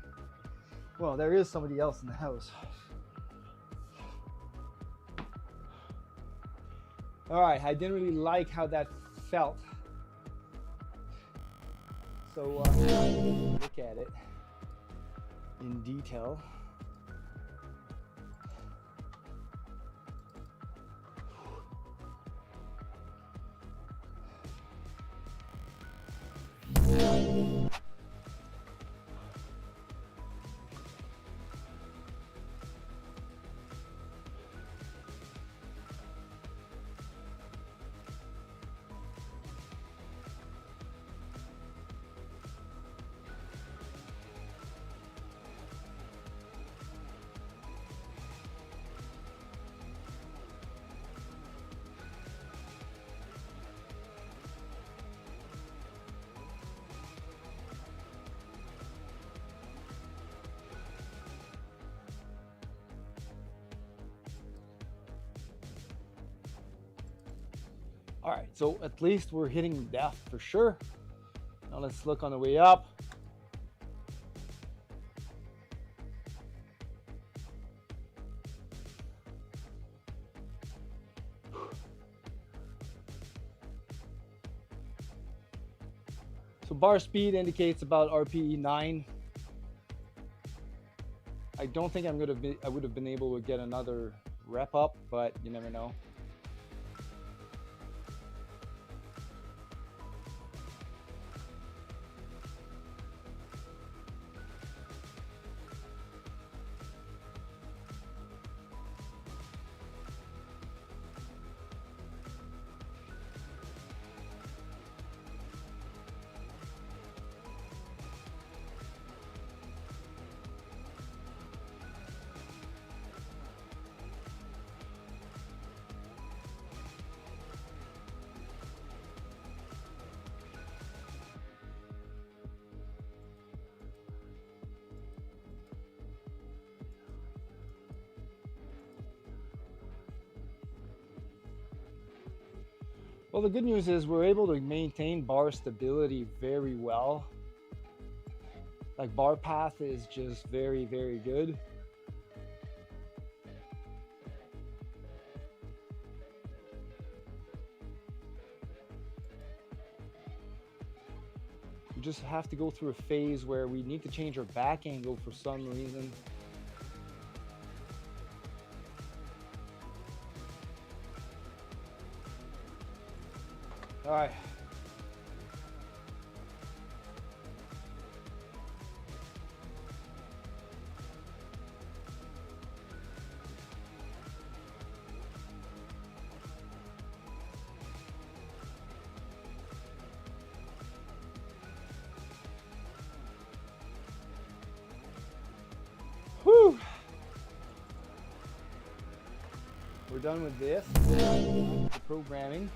Well, there is somebody else in the house. All right, I didn't really like how that felt. So look at it in detail. All right, so at least we're hitting depth for sure. Now let's look on the way up. So bar speed indicates about RPE 9. I don't think I would have been able to get another rep up, but you never know. Well, the good news is we're able to maintain bar stability very well. Like bar path is just very, very good. We just have to go through a phase where we need to change our back angle for some reason. All right, done with this. The programming.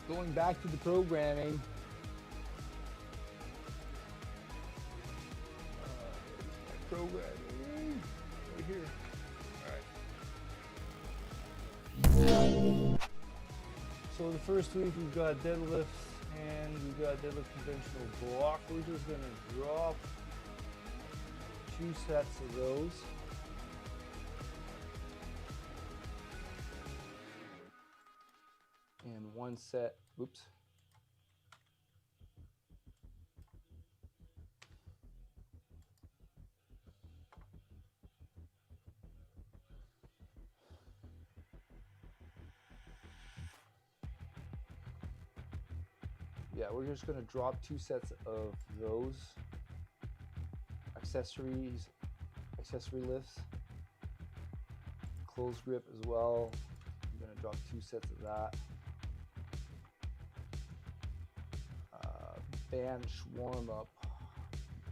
Going back to the programming. Programming right here. All right. So the first week we've got deadlifts and we've got deadlift conventional block. We're just gonna drop 2 sets of those. And 1 set, oops. Yeah, we're just gonna drop 2 sets of those accessory lifts, close grip as well. I'm gonna drop 2 sets of that. Bench warm up,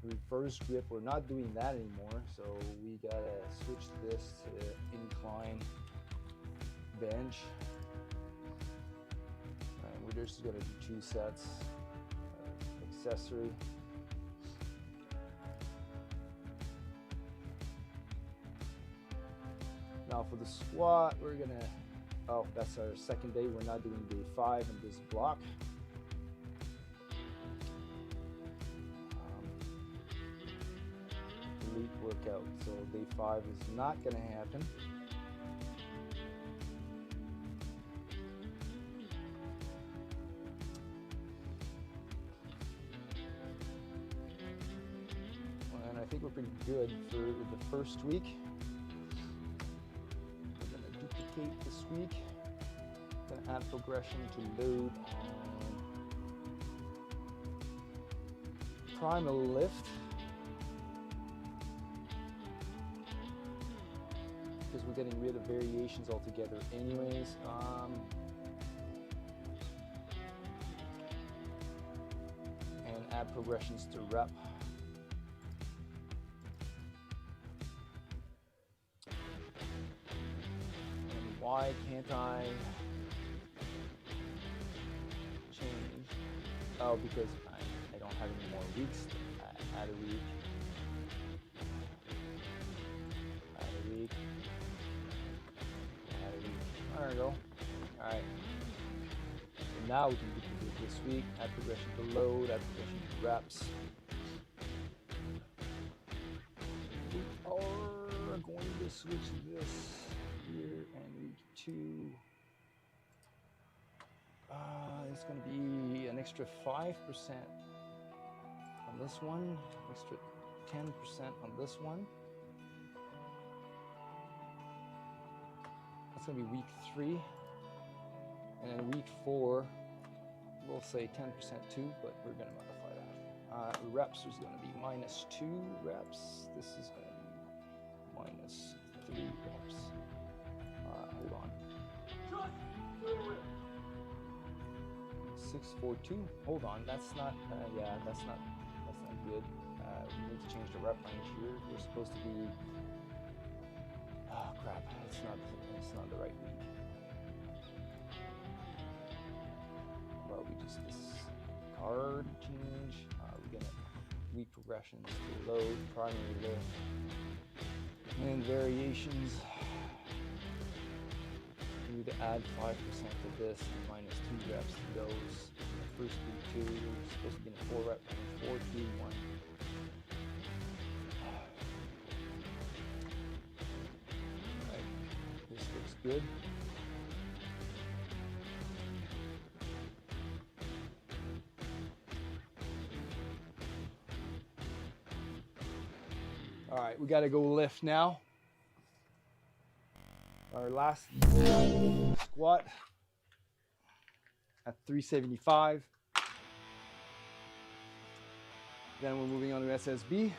reverse grip. We're not doing that anymore, so we gotta switch this to incline bench. And we're just gonna do 2 sets of accessory. Now for the squat, we're gonna, oh, that's our second day. We're not doing day 5 in this block. Elite workout, so day 5 is not gonna happen. And I think we're pretty good for the first week. We're gonna duplicate this week. Gonna add progression to load on primal lift. Because we're getting rid of variations altogether anyways. And add progressions to rep. And why can't I change? Oh, because I don't have any more weeks to add a week. There we go. Alright. So now we can do this week. Add progression to load, add progression to reps. We are going to switch this here and week 2. It's going to be an extra 5% on this one, extra 10% on this one. It's going to be week 3, and then week 4 we'll say 10% too, but we're going to modify that. Reps is going to be -2 reps. This is going to be -3 reps. Hold on. 642. Hold on. That's not. Yeah, that's not good. We need to change the rep range here. We're supposed to be. Oh crap! It's not the right week. Well, we just card change. We're gonna week progressions to load, primary lift, and variations. We need to add 5% to this and -2 reps to those. The first week 2, we're supposed to be in a 4 rep range, 4, 3, 1. Good. All right, we got to go lift now. Our last squat at 375. Then we're moving on to SSB.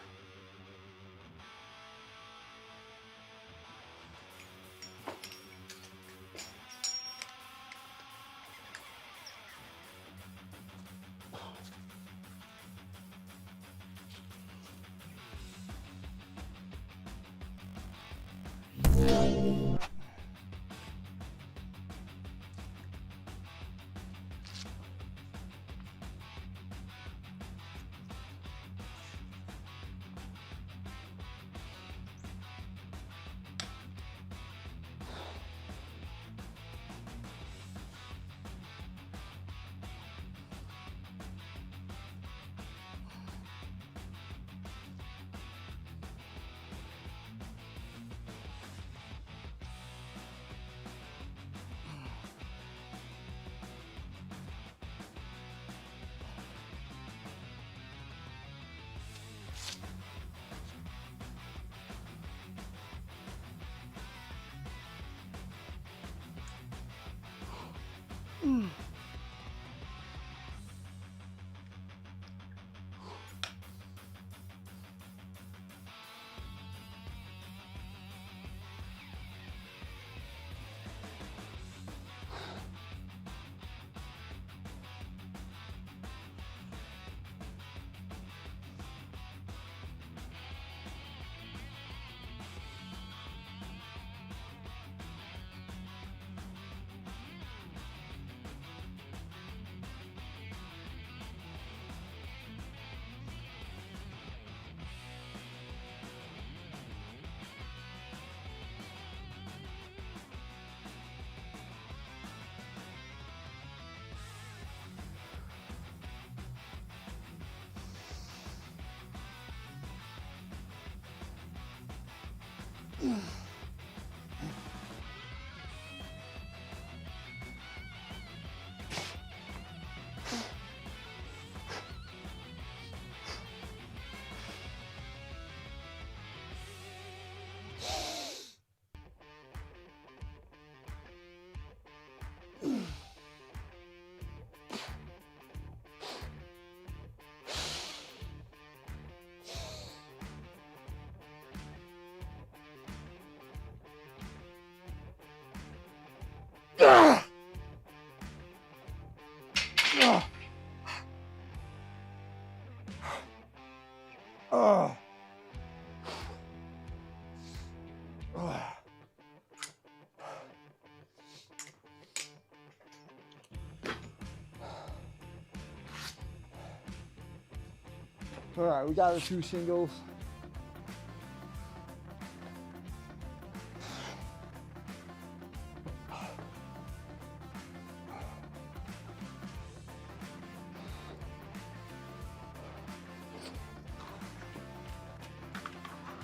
All right, we got our 2 singles.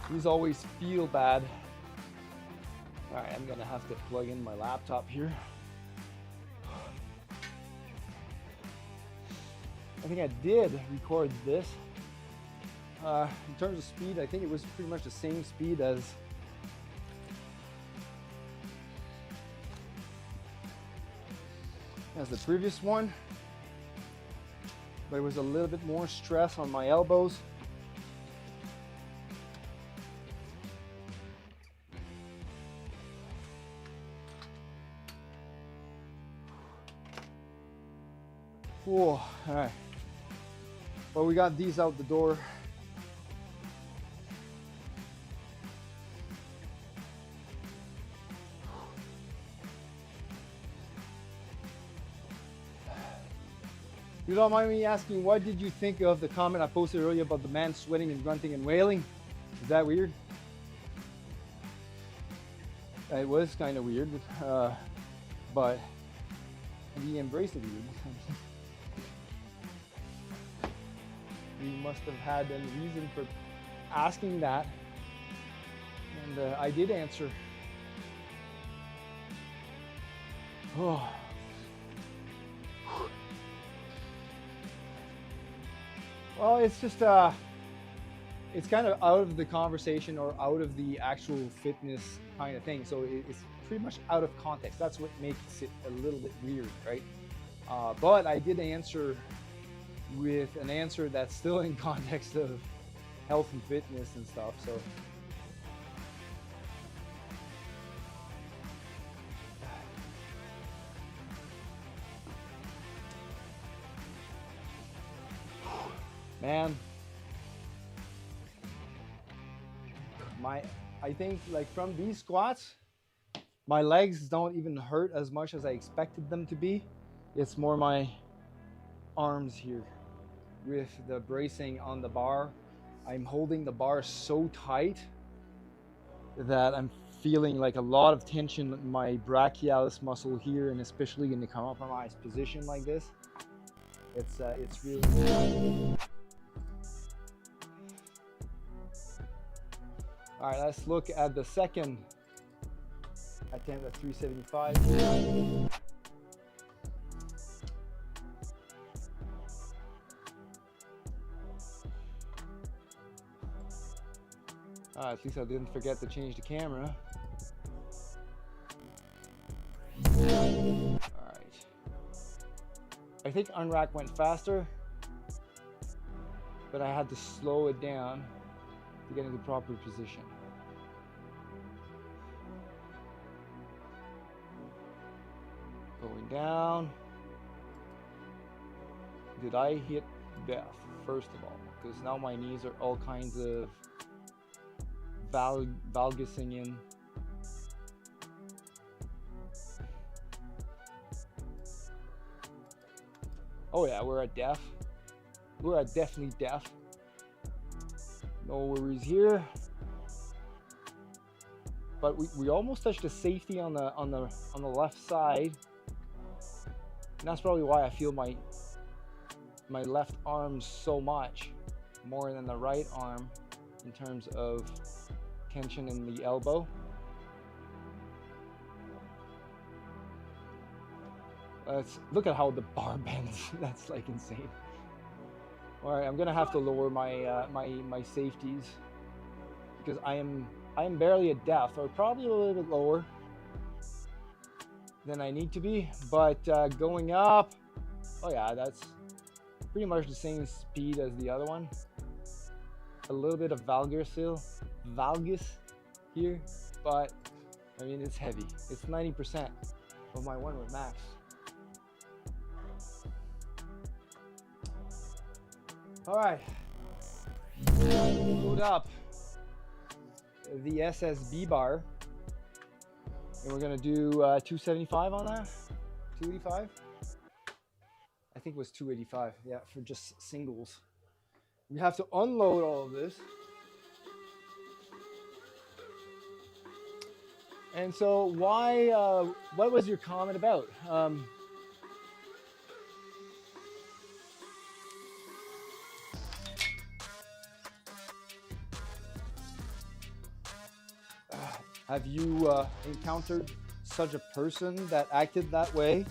These always feel bad. All right, I'm gonna have to plug in my laptop here. I think I did record this. In terms of speed, I think it was pretty much the same speed as the previous one, but it was a little bit more stress on my elbows. Whoa, all right. But we got these out the door. You don't mind me asking, what did you think of the comment I posted earlier about the man sweating and grunting and wailing? Is that weird? It was kind of weird, but he embraced it weird. He must have had a reason for asking that, and I did answer. Oh. Well, it's just it's kind of out of the conversation or out of the actual fitness kind of thing. So it's pretty much out of context. That's what makes it a little bit weird, right? But I did answer with an answer that's still in context of health and fitness and stuff. So man, I think like from these squats, My legs don't even hurt as much as I expected them to be. It's more my arms here. With the bracing on the bar, I'm holding the bar so tight that I'm feeling like a lot of tension in my brachialis muscle here, and especially in the compromised position like this. It's really. All right, let's look at the second attempt at 375. At least I didn't forget to change the camera. All right. I think unrack went faster, but I had to slow it down to get into the proper position. Going down. Did I hit death, first of all? Because now my knees are all kinds of valgusing in. Oh yeah, we're at death. We're at definitely death. No worries here. But we almost touched the safety on the left side. And that's probably why I feel my left arm so much more than the right arm in terms of tension in the elbow. Look at how the bar bends. That's like insane. All right, I'm gonna have to lower my my safeties because I am barely at depth, or probably a little bit lower than I need to be. But going up, oh yeah, that's pretty much the same speed as the other one. A little bit of valgus here, but I mean it's heavy. It's 90% of my 1 rep max. All right, load up the SSB bar, and we're gonna do 275 on that. 285. I think it was 285. Yeah, for just singles. We have to unload all of this. And so why, what was your comment about? Have you encountered such a person that acted that way?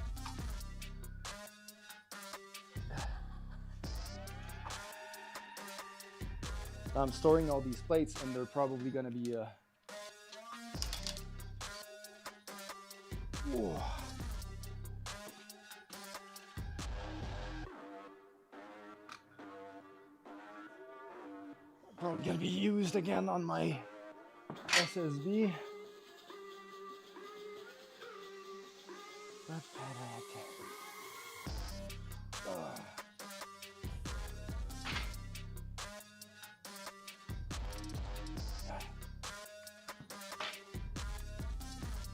I'm storing all these plates, and they're probably going to be probably going to be used again on my SSB.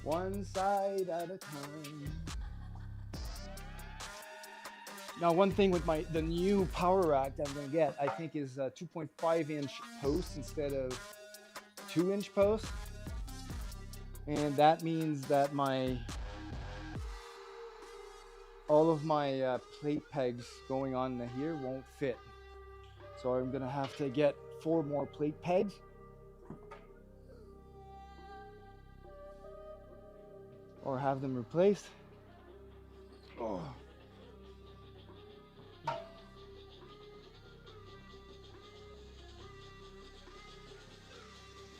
One side at a time. Now, one thing with the new power rack that I'm gonna get, I think, is a 2.5-inch post instead of 2-inch post, and that means that all of my plate pegs going on here won't fit. So I'm gonna have to get 4 more plate pegs. Or have them replaced.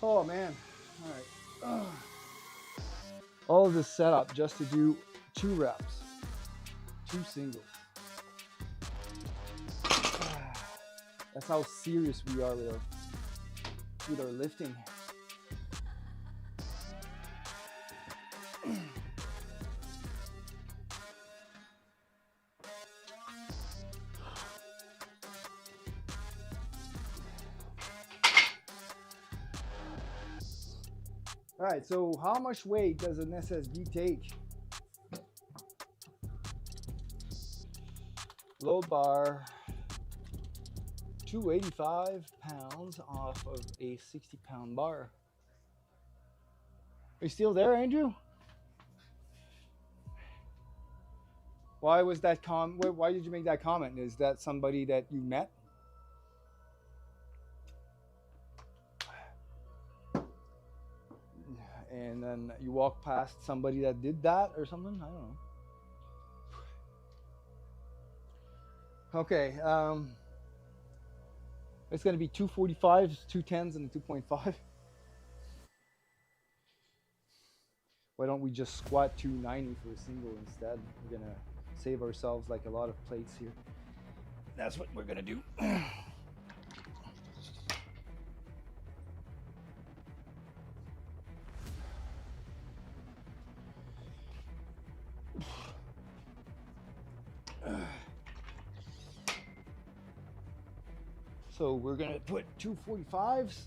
Oh man. All right. All of this setup just to do 2 reps, 2 singles. That's how serious we are with our lifting. All right, so how much weight does an SSD take? Load bar, 285 pounds off of a 60-pound bar. Are you still there, Andrew? Why was that why did you make that comment? Is that somebody that you met? And then you walk past somebody that did that or something? I don't know. Okay, it's going to be 245s, 210s, and a 2.5. Why don't we just squat 290 for a single instead? We're going to save ourselves like a lot of plates here. That's what we're going to do. So we're going to put 245s.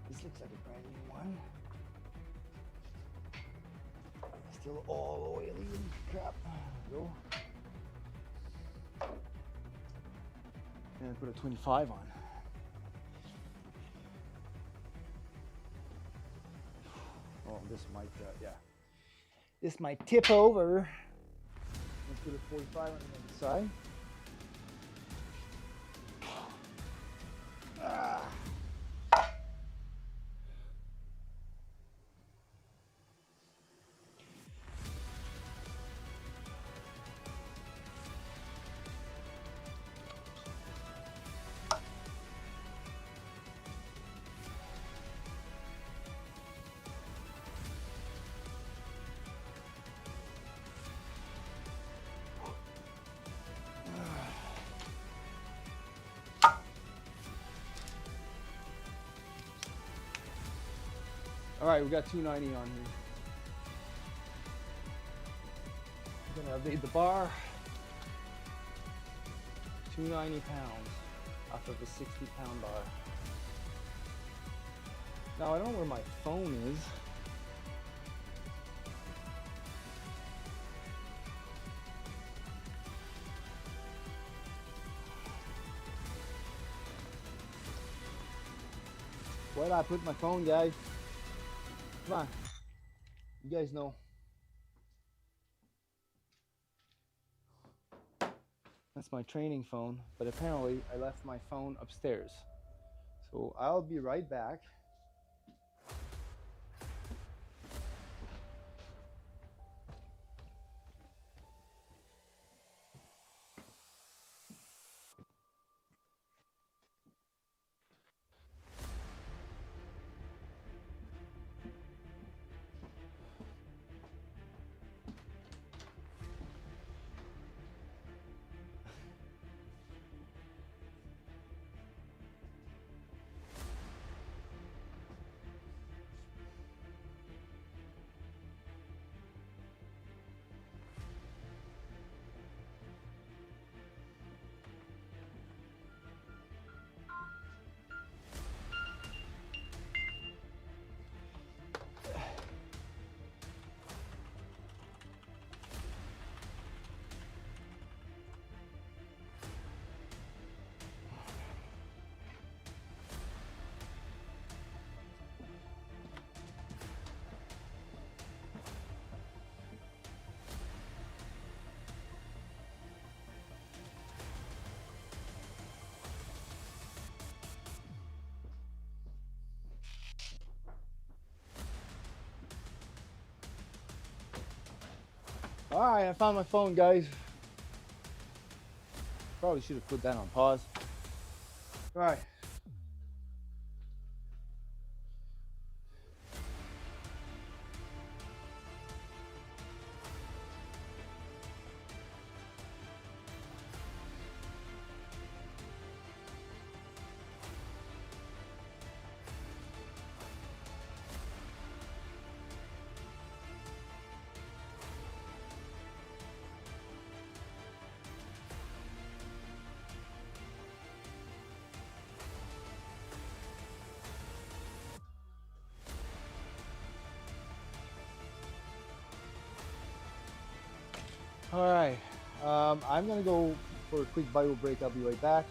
This looks like a brand new one. Still all oily and crap. Go. And put a 25 on. Oh, this might, yeah. This might tip over. Let's put a 45 on the other side. Ah. All right, we got 290 on here. I'm gonna update the bar. 290 pounds off of a 60-pound bar. Now I don't know where my phone is. Where did I put my phone, guys? Come on. You guys know. That's my training phone, but apparently I left my phone upstairs. So I'll be right back. All right, I found my phone, guys. Probably should have put that on pause. All right. All right, I'm gonna go for a quick bio break. I'll be right back.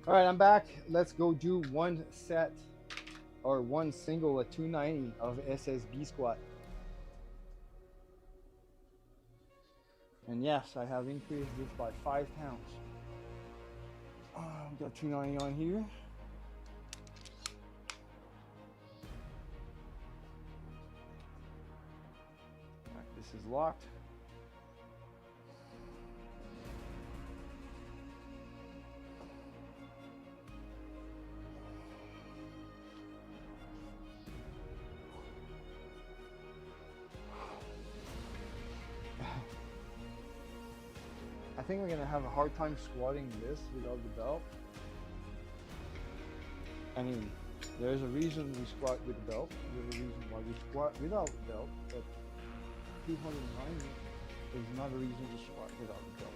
All right, I'm back. Let's go do one set or one single at 290 of SSB squat. And yes, I have increased this by 5 pounds. I've got 290 on here. All right, this is locked. I think we're gonna have a hard time squatting this without the belt. I mean, there's a reason we squat with the belt. There's a reason why we squat without the belt, but 290 is not a reason to squat without the belt.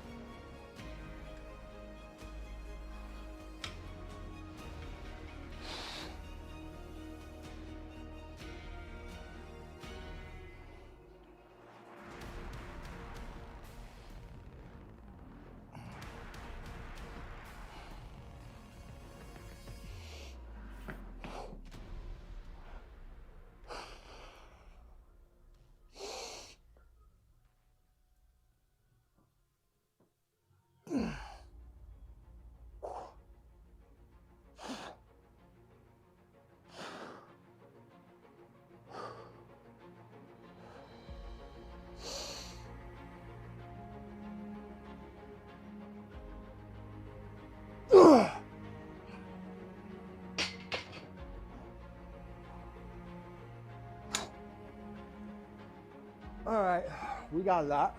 All right, we got that.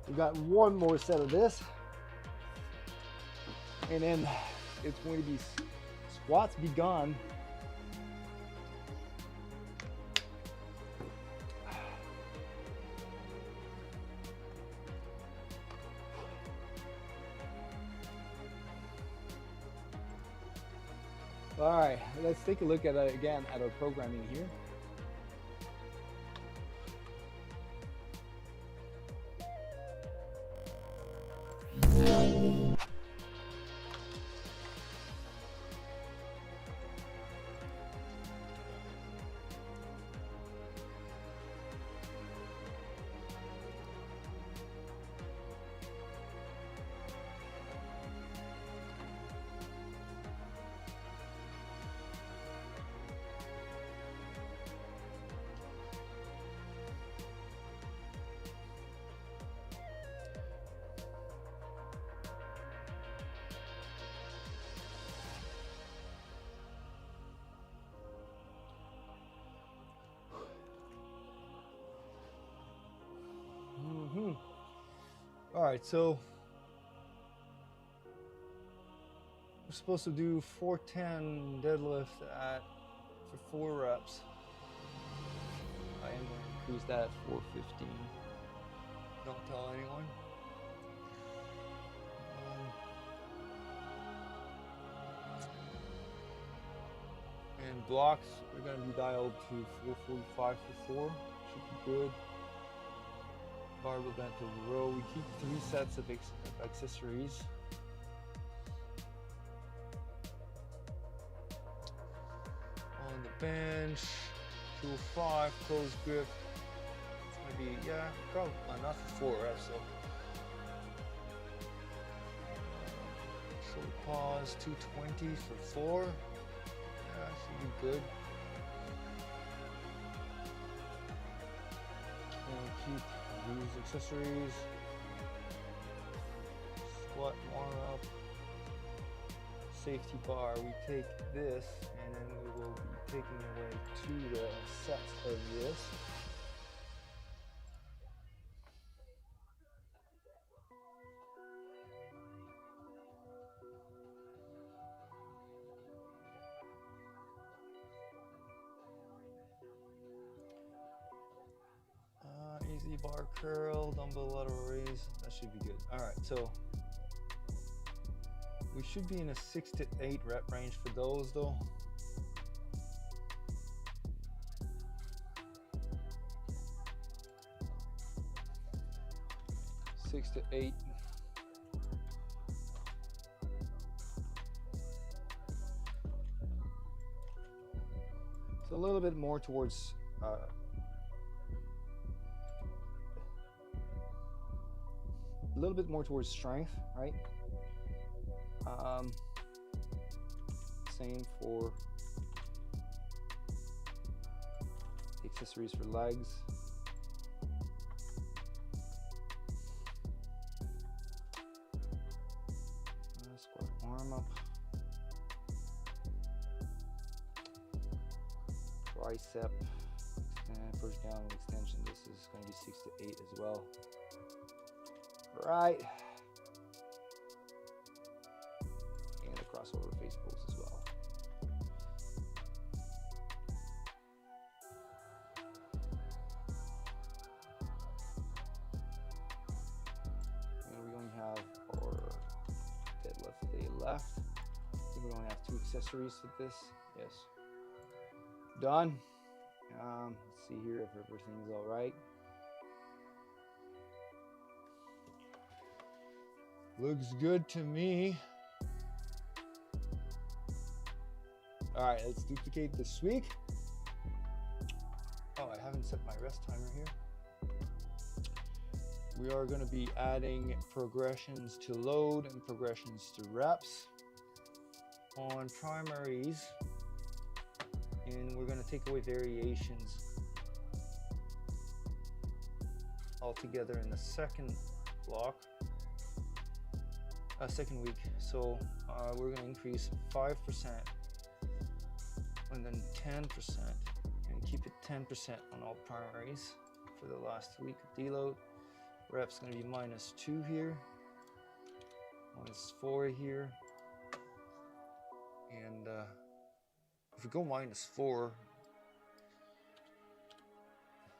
We got one more set of this, and then it's going to be squats begun. All right, let's take a look at again at our programming here. All right, so we're supposed to do 410 deadlift for 4 reps. I am going to increase that at 415. Don't tell anyone. And And blocks, we're going to be dialed to 445 for 4. Should be good. Barbell bent over row. We keep 3 sets of accessories. On the bench, 205, close grip. It's going to be, yeah, probably not for 4 reps, so. Short pause, 220 for 4. Yeah, should be good. And keep these accessories. Squat warm up. Safety bar. We take this and then we will be taking away 2 sets of this. Easy bar curl, dumbbell lateral raise, that should be good. All right, so we should be in a 6 to 8 rep range for those though. Six to 8. So a little bit more towards strength, right? Same for the accessories for legs. Squat arm up. Tricep and push down extension. This is going to be 6 to 8 as well. Right. And the crossover face pulls as well. And we only have our deadlift day left. I think we only have 2 accessories with this. Yes. Done. Let's see here if everything's all right. Looks good to me. All right, let's duplicate this week. Oh, I haven't set my rest timer here. We are going to be adding progressions to load and progressions to reps on primaries. And we're going to take away variations altogether in the second block. Second week, so we're going to increase 5% and then 10% and keep it 10% on all primaries for the last week of deload. Reps going to be -2 here, -4 here, and if we go -4,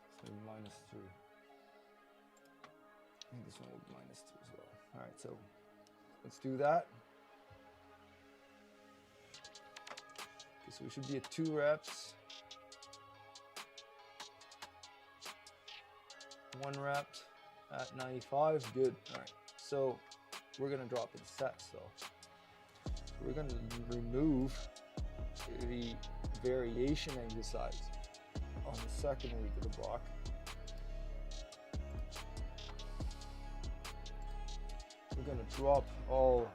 it's going to be -3. I think this one will be -2 as well. All right, so let's do that. Okay, so we should be at 2 reps. 1 rep at 95. Good. All right. So we're gonna drop in sets though. We're gonna remove the variation exercise on the second week of the block. We're going to drop all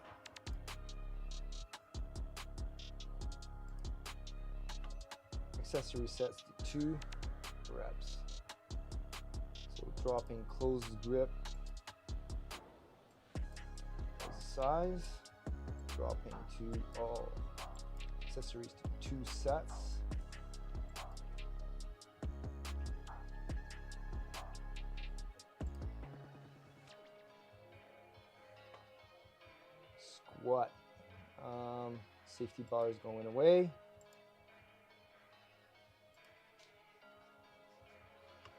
accessory sets to 2 reps. So dropping closed grip exercise, dropping to all accessories to 2 sets. Squat. Safety bar is going away.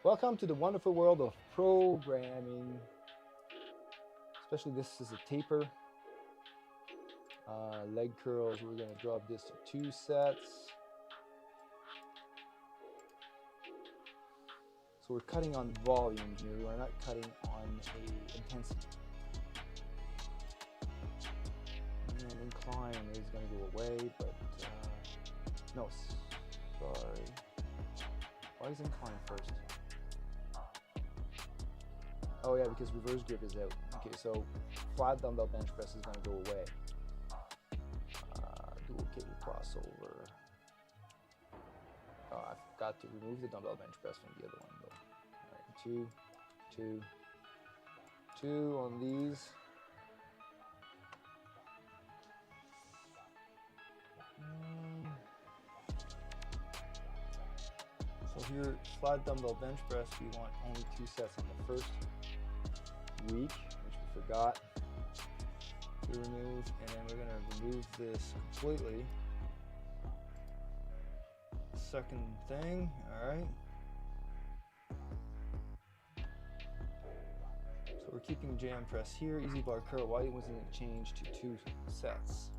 Welcome to the wonderful world of programming. Especially this is a taper. Leg curls, we're going to drop this to 2 sets. So we're cutting on volume here. We're not cutting on a intensity. And incline is going to go away, but no, sorry. Why is incline first? Oh yeah, because reverse grip is out. Okay, so flat dumbbell bench press is going to go away. Dual cable crossover. Oh, I forgot to remove the dumbbell bench press from the other one though. All right, two on these. So here, flat dumbbell bench press, we want only 2 sets on the first week, which we forgot to remove, and then we're gonna remove this completely. Second thing, all right. So we're keeping jam press here, easy bar curl. Why wasn't it changed to 2 sets?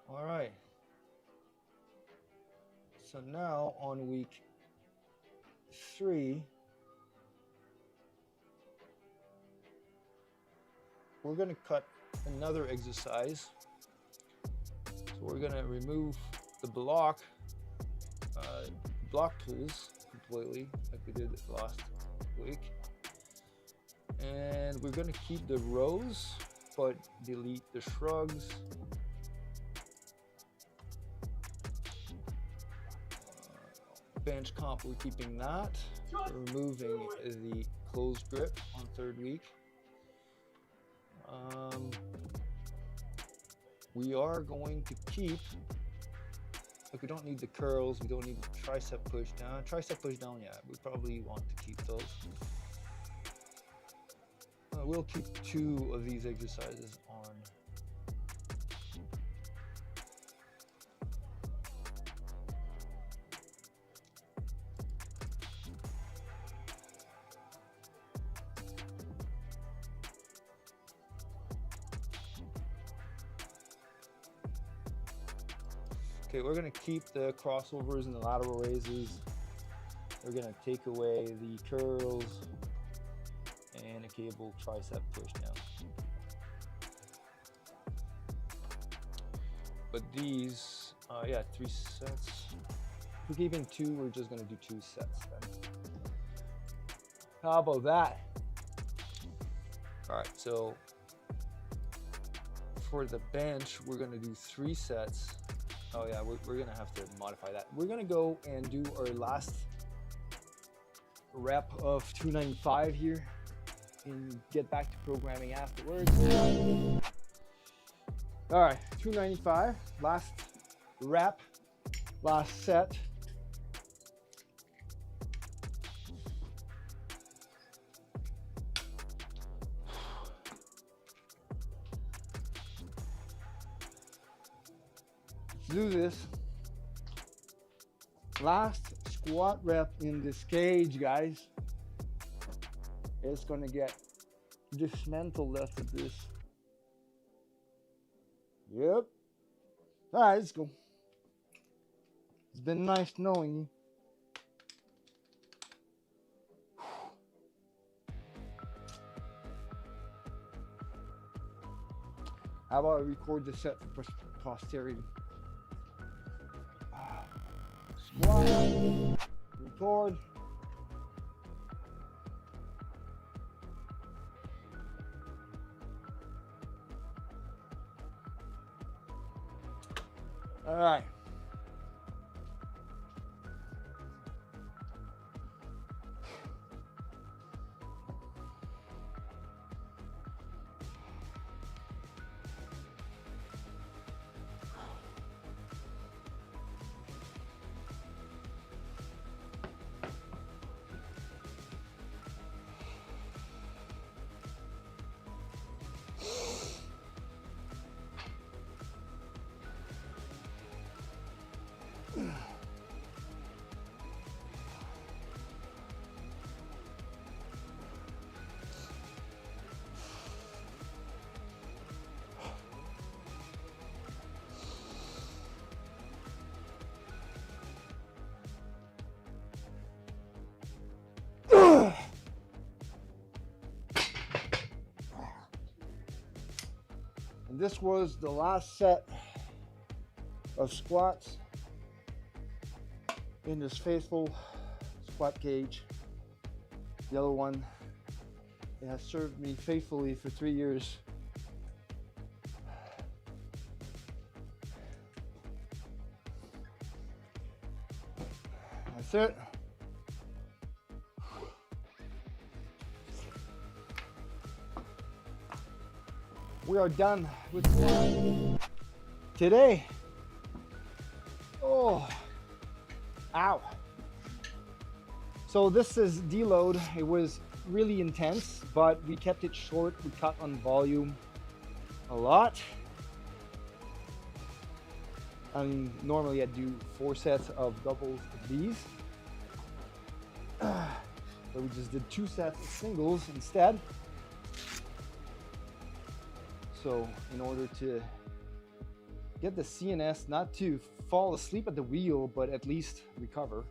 All right. So now on week 3, we're going to cut another exercise. So we're going to remove the block pulls completely, like we did last week. And we're going to keep the rows, but delete the shrugs. Bench comp, we're keeping that. We're removing the closed grip on 3rd week. We are going to keep, like we don't need the curls, we don't need the tricep push down. Tricep push down, yeah, we probably want to keep those. We'll keep 2 of these exercises on. Okay, we're going to keep the crossovers and the lateral raises. We're going to take away the curls and a cable tricep push down. But these, yeah, 3 sets. If we're keeping 2, we're just going to do 2 sets then. How about that? All right, so for the bench, we're going to do 3 sets. Oh yeah, we're gonna have to modify that. We're gonna go and do our last rep of 295 here and get back to programming afterwards. All right, 295, last rep, last set. Do this last squat rep in this cage, guys. It's gonna get dismantled after this. Yep. All right, let's go. It's been nice knowing you. How about I record the set for posterity? Squat, record. All right. And this was the last set of squats in this faithful squat cage. Yellow one. It has served me faithfully for 3 years. That's it. We are done with today. Oh, ow. So this is Deload. It was really intense, but we kept it short. We cut on volume a lot. I mean, normally I do 4 sets of doubles of these. But we just did 2 sets of singles instead. So in order to get the CNS not to fall asleep at the wheel, but at least recover.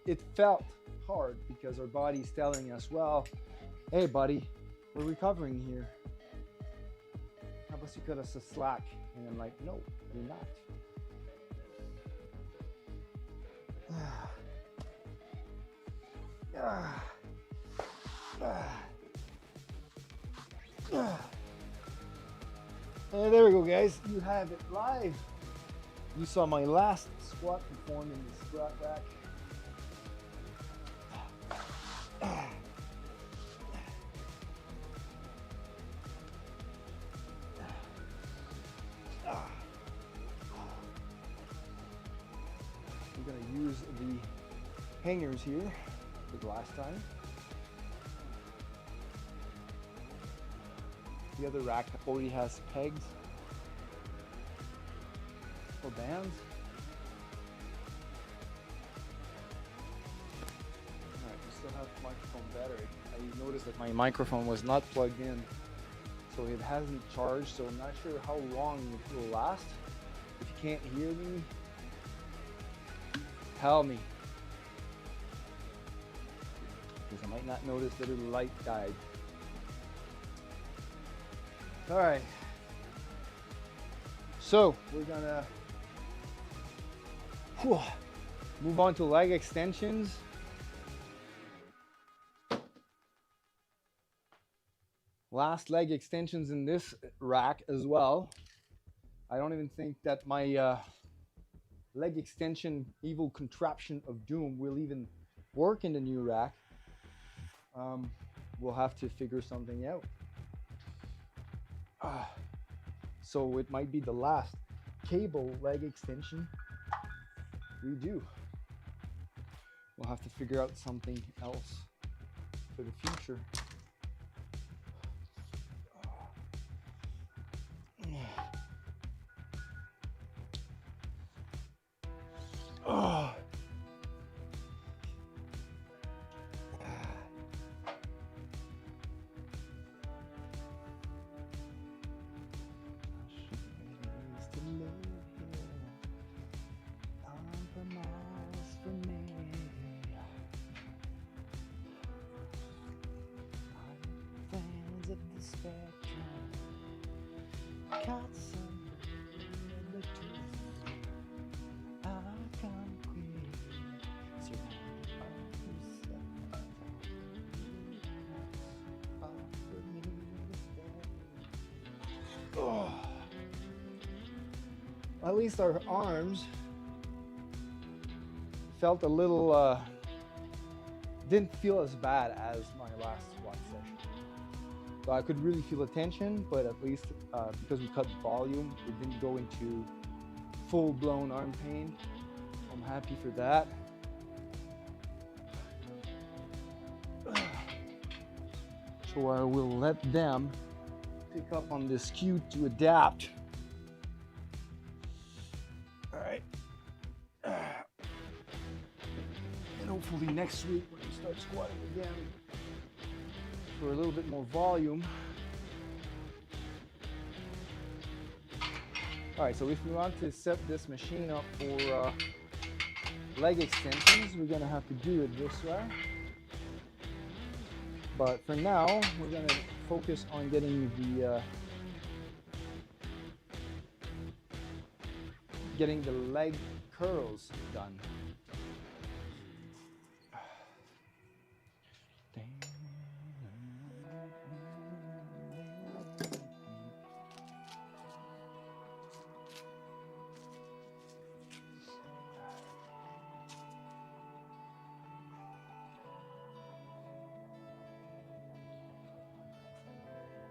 It felt hard because our body's telling us, well, hey buddy, we're recovering here. How about you cut us a slack? And I'm like, no, you're not. And there we go, guys. You have it live. You saw my last squat performed in the squat rack. We're going to use the hangers here for the last time. The other rack already has pegs or bands. Alright, we still have microphone battery. I noticed that my microphone was not plugged in, so it hasn't charged, so I'm not sure how long it will last. If you can't hear me, tell me, because I might not notice the little light died. All right, so we're gonna move on to leg extensions. Last leg extensions in this rack as well. I don't even think that my leg extension evil contraption of doom will even work in the new rack. We'll have to figure something out. So it might be the last cable leg extension we do. We'll have to figure out something else for the future. At least our arms felt a little, didn't feel as bad as my last squat session. So I could really feel the tension, but at least because we cut volume, it didn't go into full-blown arm pain. I'm happy for that. So I will let them pick up on this cue to adapt. All right. And hopefully next week when we start squatting again for a little bit more volume. All right, so if we want to set this machine up for leg extensions, we're gonna have to do it this way. But for now, we're gonna focus on getting the leg curls done.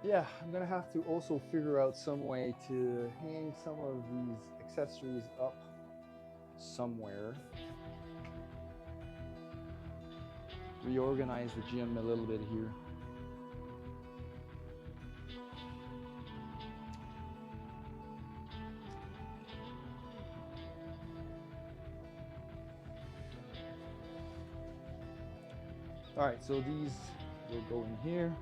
Yeah, I'm gonna have to also figure out some way to hang some of these accessories up somewhere. Reorganize the gym a little bit here. All right, so these will go in here.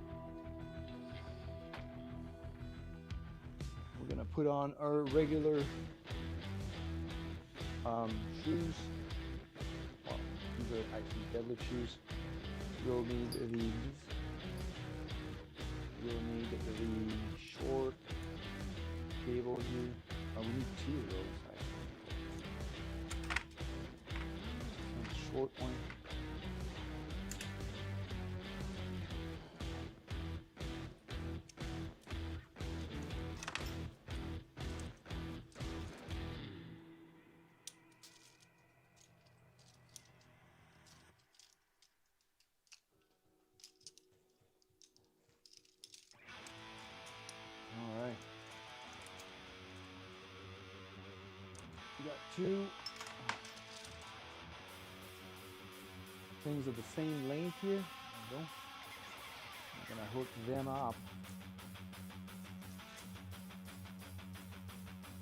We're gonna put on our regular shoes. Well, these are actually deadlift shoes. You'll need these. You'll need the short cable here. Oh, we need two of those actually. One short one. We got two things of the same length here. There we go. I'm gonna hook them up.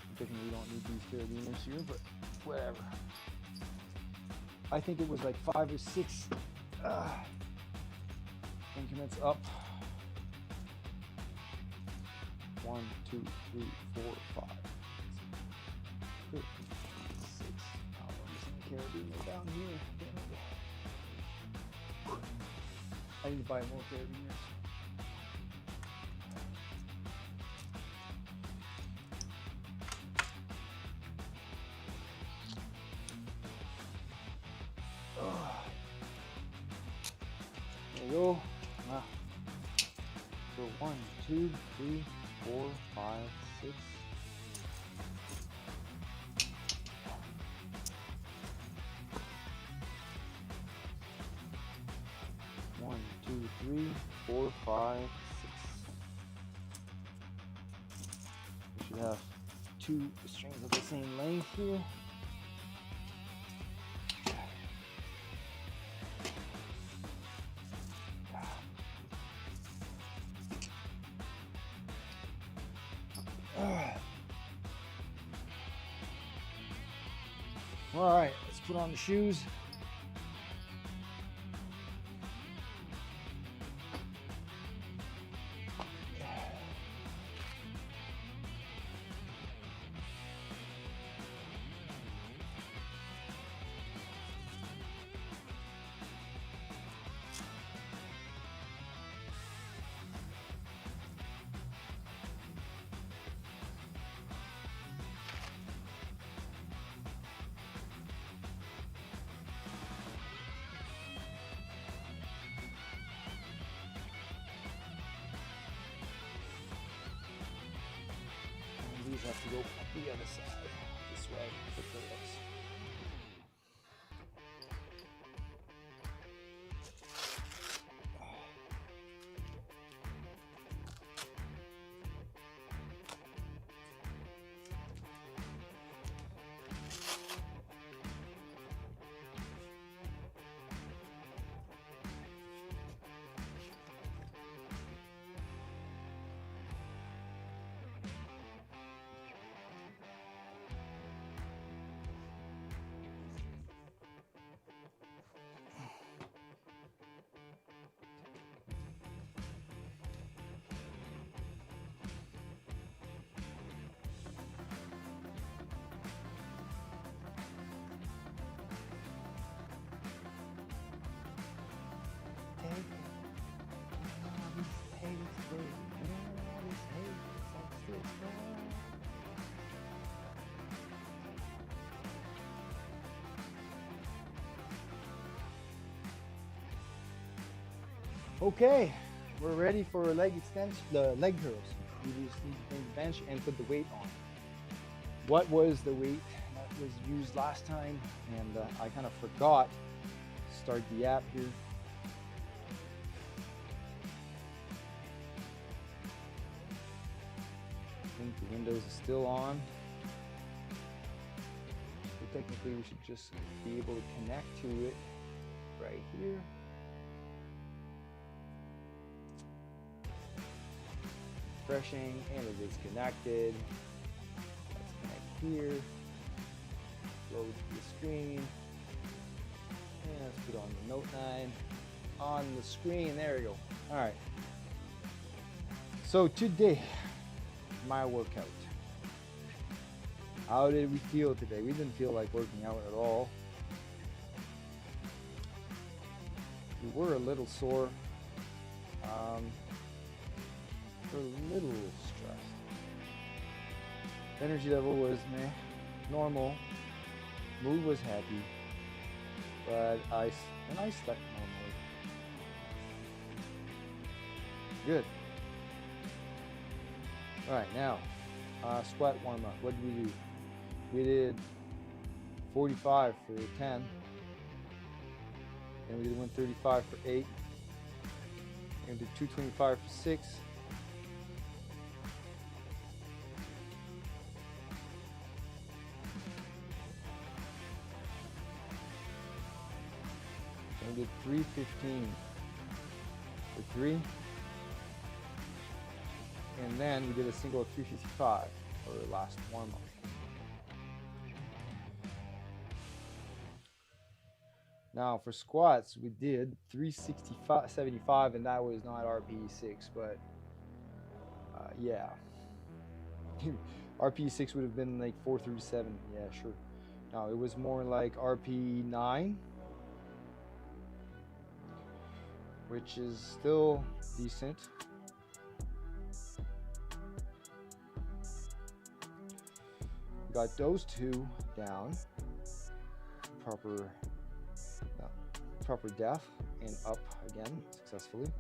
I'm thinking we don't need these carabiners here, but whatever. I think it was like 5 or 6 increments up. 1, 2, 3, 4, 5. 6. Oh, I'm just gonna carabiner down here. I need to buy more carabiners. There we go. Wow. So 1, 2, 3, 4, 5, 6. One, two, 3, 4, 5, 6. We should have 2 strings of the same length here. All right, let's put on the shoes. These have to go up the other side, this way, for curls. Okay, we're ready for leg extension, the leg curls. You just need to bring the bench and put the weight on. What was the weight that was used last time? And I kind of forgot to start the app here. I think the Windows is still on. So technically we should just be able to connect to it right here. Refreshing, and it is connected. Let's connect here. Load the screen. And let's put on the Note 9 on the screen. There we go. All right. So today, my workout. How did we feel today? We didn't feel like working out at all. We were a little sore. We're a little stressed. Energy level was meh, normal. Mood was happy, but I slept normally. Good. All right, now squat warm up. What did we do? We did 45 for 10, and we did 135 for 8, and we did 225 for 6. And we did 315 for 3, and then we did a single of 355 for the last warm up. Now for squats, we did 375, and that was not RPE6, but yeah. RPE6 would have been like 437, yeah, sure. No, it was more like RPE9, which is still decent. Got those two down, proper depth, and up again successfully.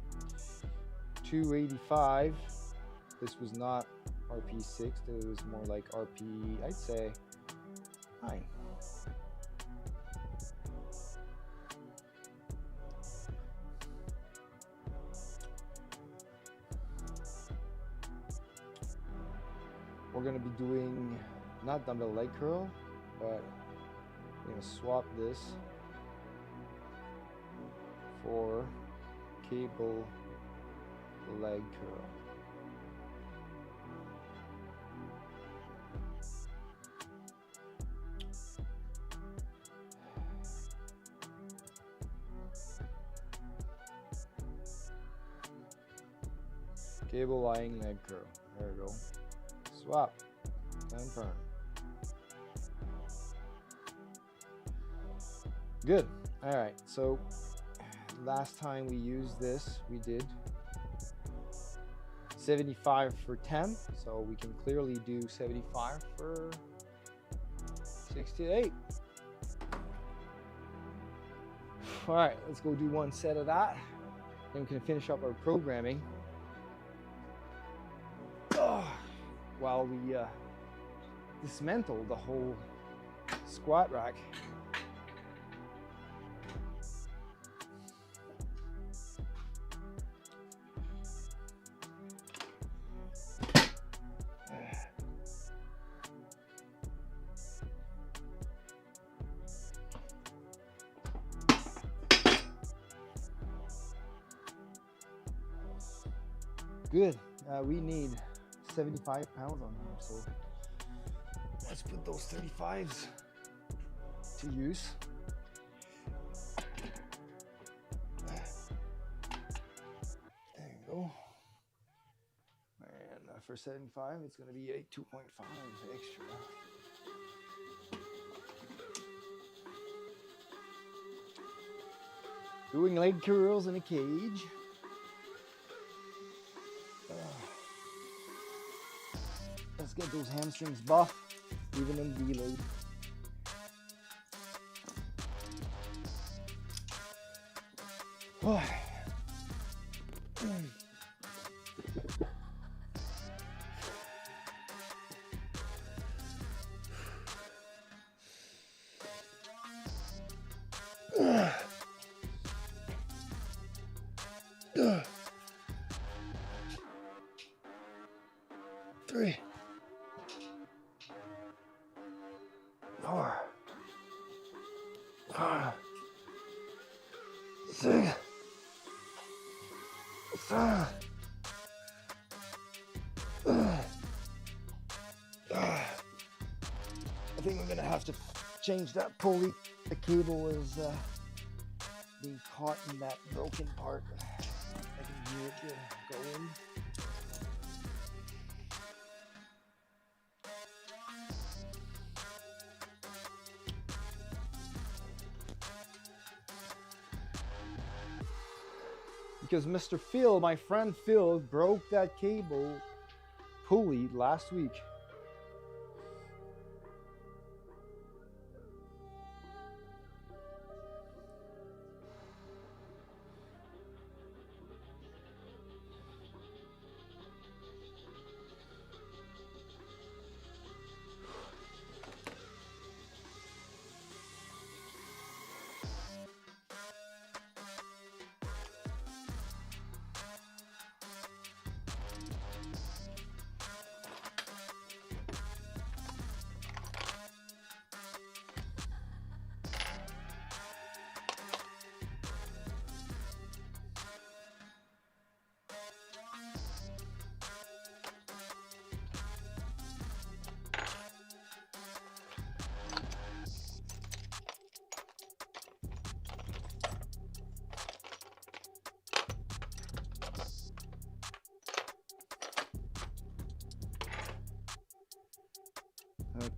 285. This was not RP6. It was more like RP, I'd say 9. We're gonna be doing not dumbbell leg curl, but we're gonna swap this for cable leg curl. Cable lying leg curl. There we go. Swap. Confirm. Good. All right. So last time we used this, we did 75 for 10. So we can clearly do 75 for 68. All right. Let's go do one set of that. Then we can finish up our programming. While we dismantle the whole squat rack. Good. We need 75 pounds on here, so let's put those 35s to use. There you go. And for 75, it's going to be a 2.5 extra. Doing leg curls in a cage. Let's get those hamstrings buff, even in deload. Three, 4, 5, 6, 7. I think we're gonna have to change that pulley. The cable is being caught in that broken part. I can hear it go in. Because Mr. Phil, my friend Phil, broke that cable pulley last week.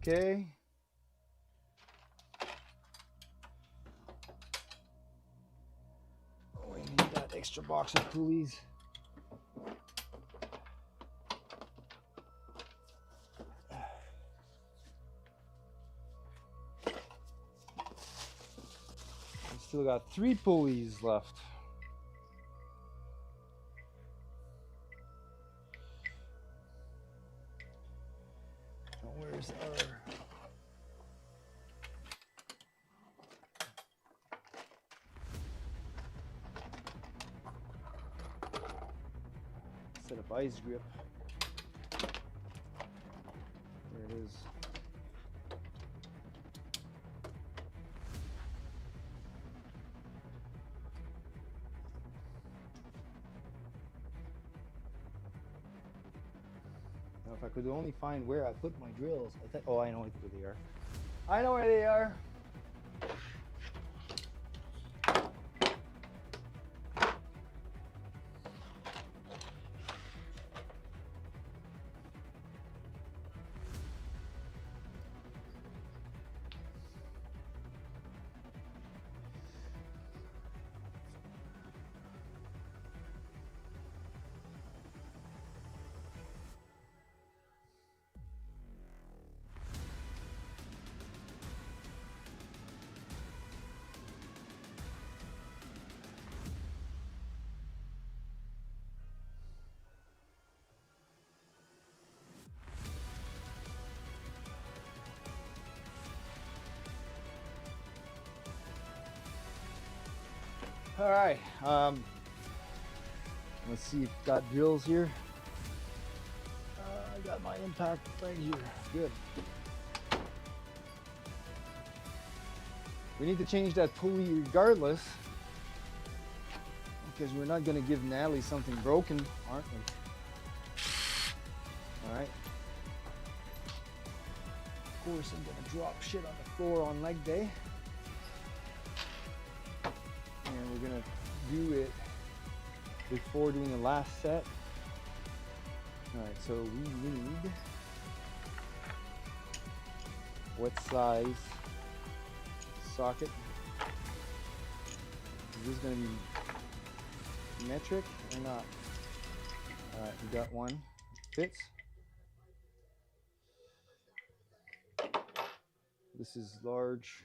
Okay. We need that extra box of pulleys. We still got 3 pulleys left. Now where's our... set of ice grip? There it is. Now if I could only find where I put my drills. Oh, I know where they are. I know where they are. All right, let's see if got drills here. I got my impact right here. Good. We need to change that pulley regardless, because we're not going to give Natalie something broken, aren't we? All right. Of course, I'm going to drop shit on the floor on leg day. And we're gonna do it before doing the last set. All right, so we need what size socket? Is this gonna be metric or not? All right, we got one. Fits. This is large.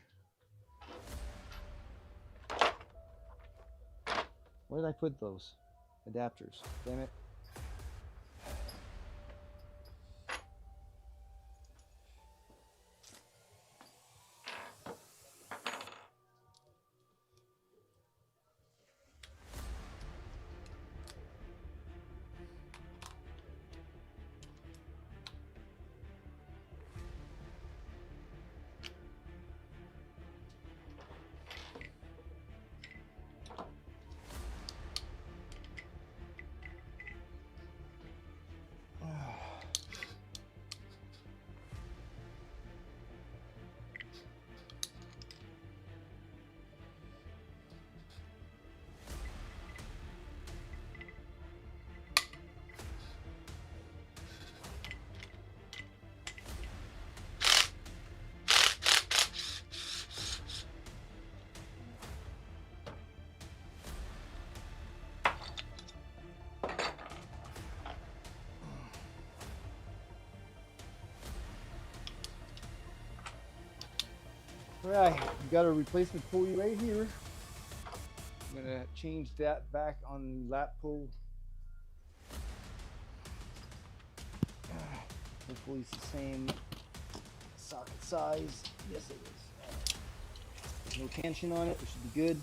Where did I put those? adapters. Damn it. Right, we got a replacement pulley right here. I'm gonna change that back on the lap pull. Hopefully it's the same socket size. Yes, it is. There's no tension on it, it should be good.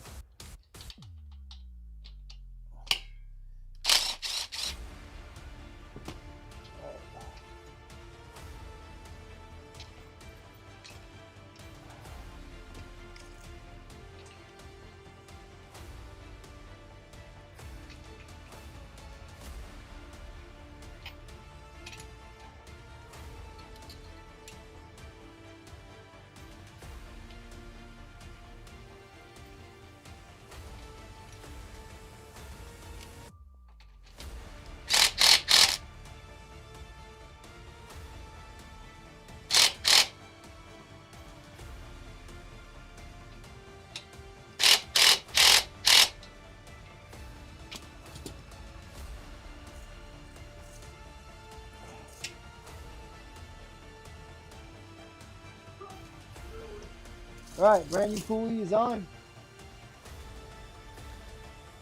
All right, brand new pulley is on.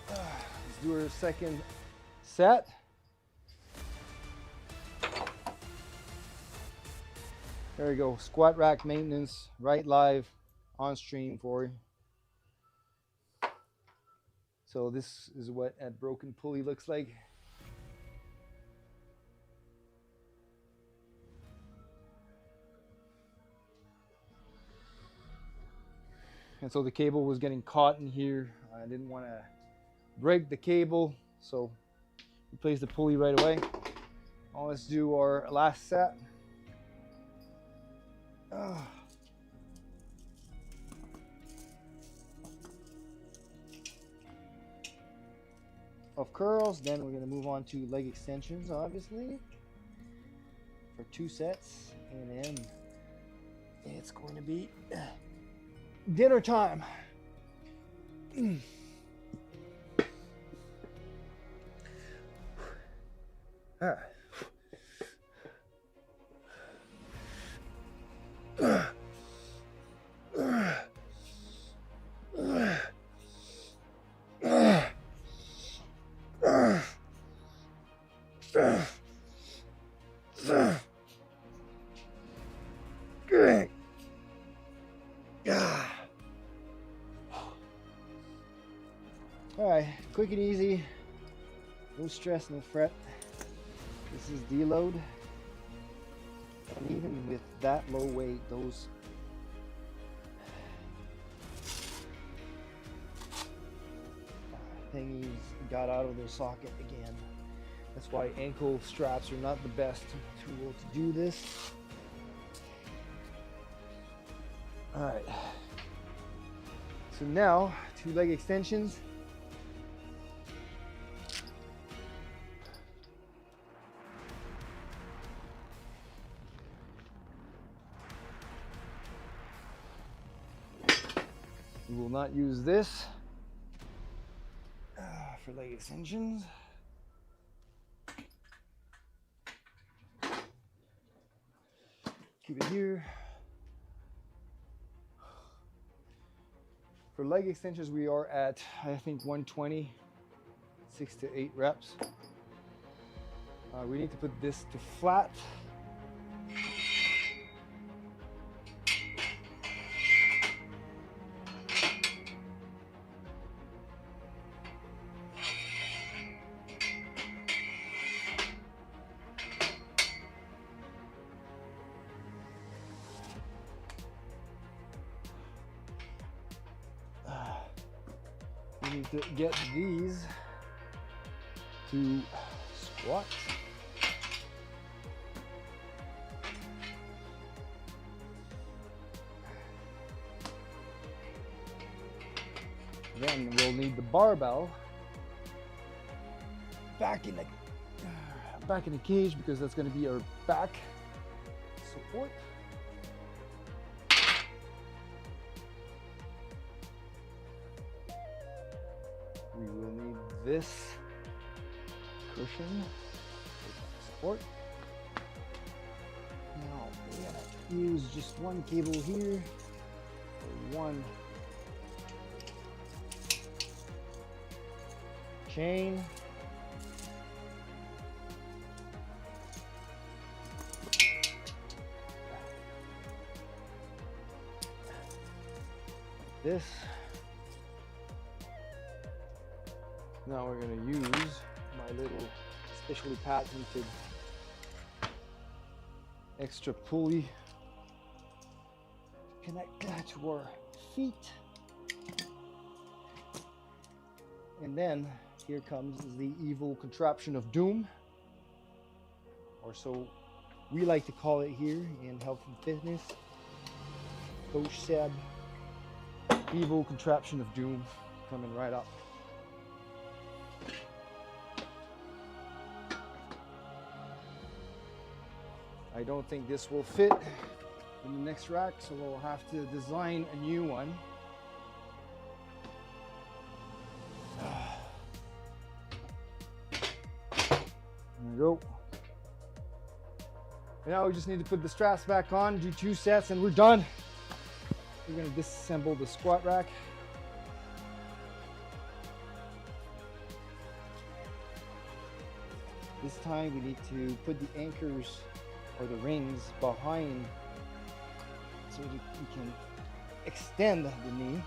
Let's do our second set. There we go, squat rack maintenance, right live on stream for you. So this is what a broken pulley looks like. And so the cable was getting caught in here. I didn't want to break the cable, so replace the pulley right away. Now let's do our last set. Of curls. Then we're going to move on to leg extensions, obviously, for 2 sets, and then it's going to be dinner time. All right. Great. All right, quick and easy. No stress, no fret. This is Deload. And even with that low weight, those thingies got out of their socket again. That's why ankle straps are not the best tool to do this. All right. So now, 2 leg extensions. We will not use this for leg extensions. Keep it here. For leg extensions, we are at, I think, 120. 6 to 8 reps. We need to put this to flat. We need to get these to squat. Then we'll need the barbell back in the cage, because that's going to be our back support. We will need this cushion for support. Now we're gonna use just one cable here for one chain. This. Now we're going to use my little specially patented extra pulley to connect that to our feet. And then here comes the evil contraption of doom, or so we like to call it here in health and fitness. Coach Seb, evil contraption of doom, coming right up. I don't think this will fit in the next rack, so we'll have to design a new one. There we go. Now we just need to put the straps back on, do 2 sets, and we're done. We're going to disassemble the squat rack. This time we need to put the anchors or the rings behind so that we can extend the knee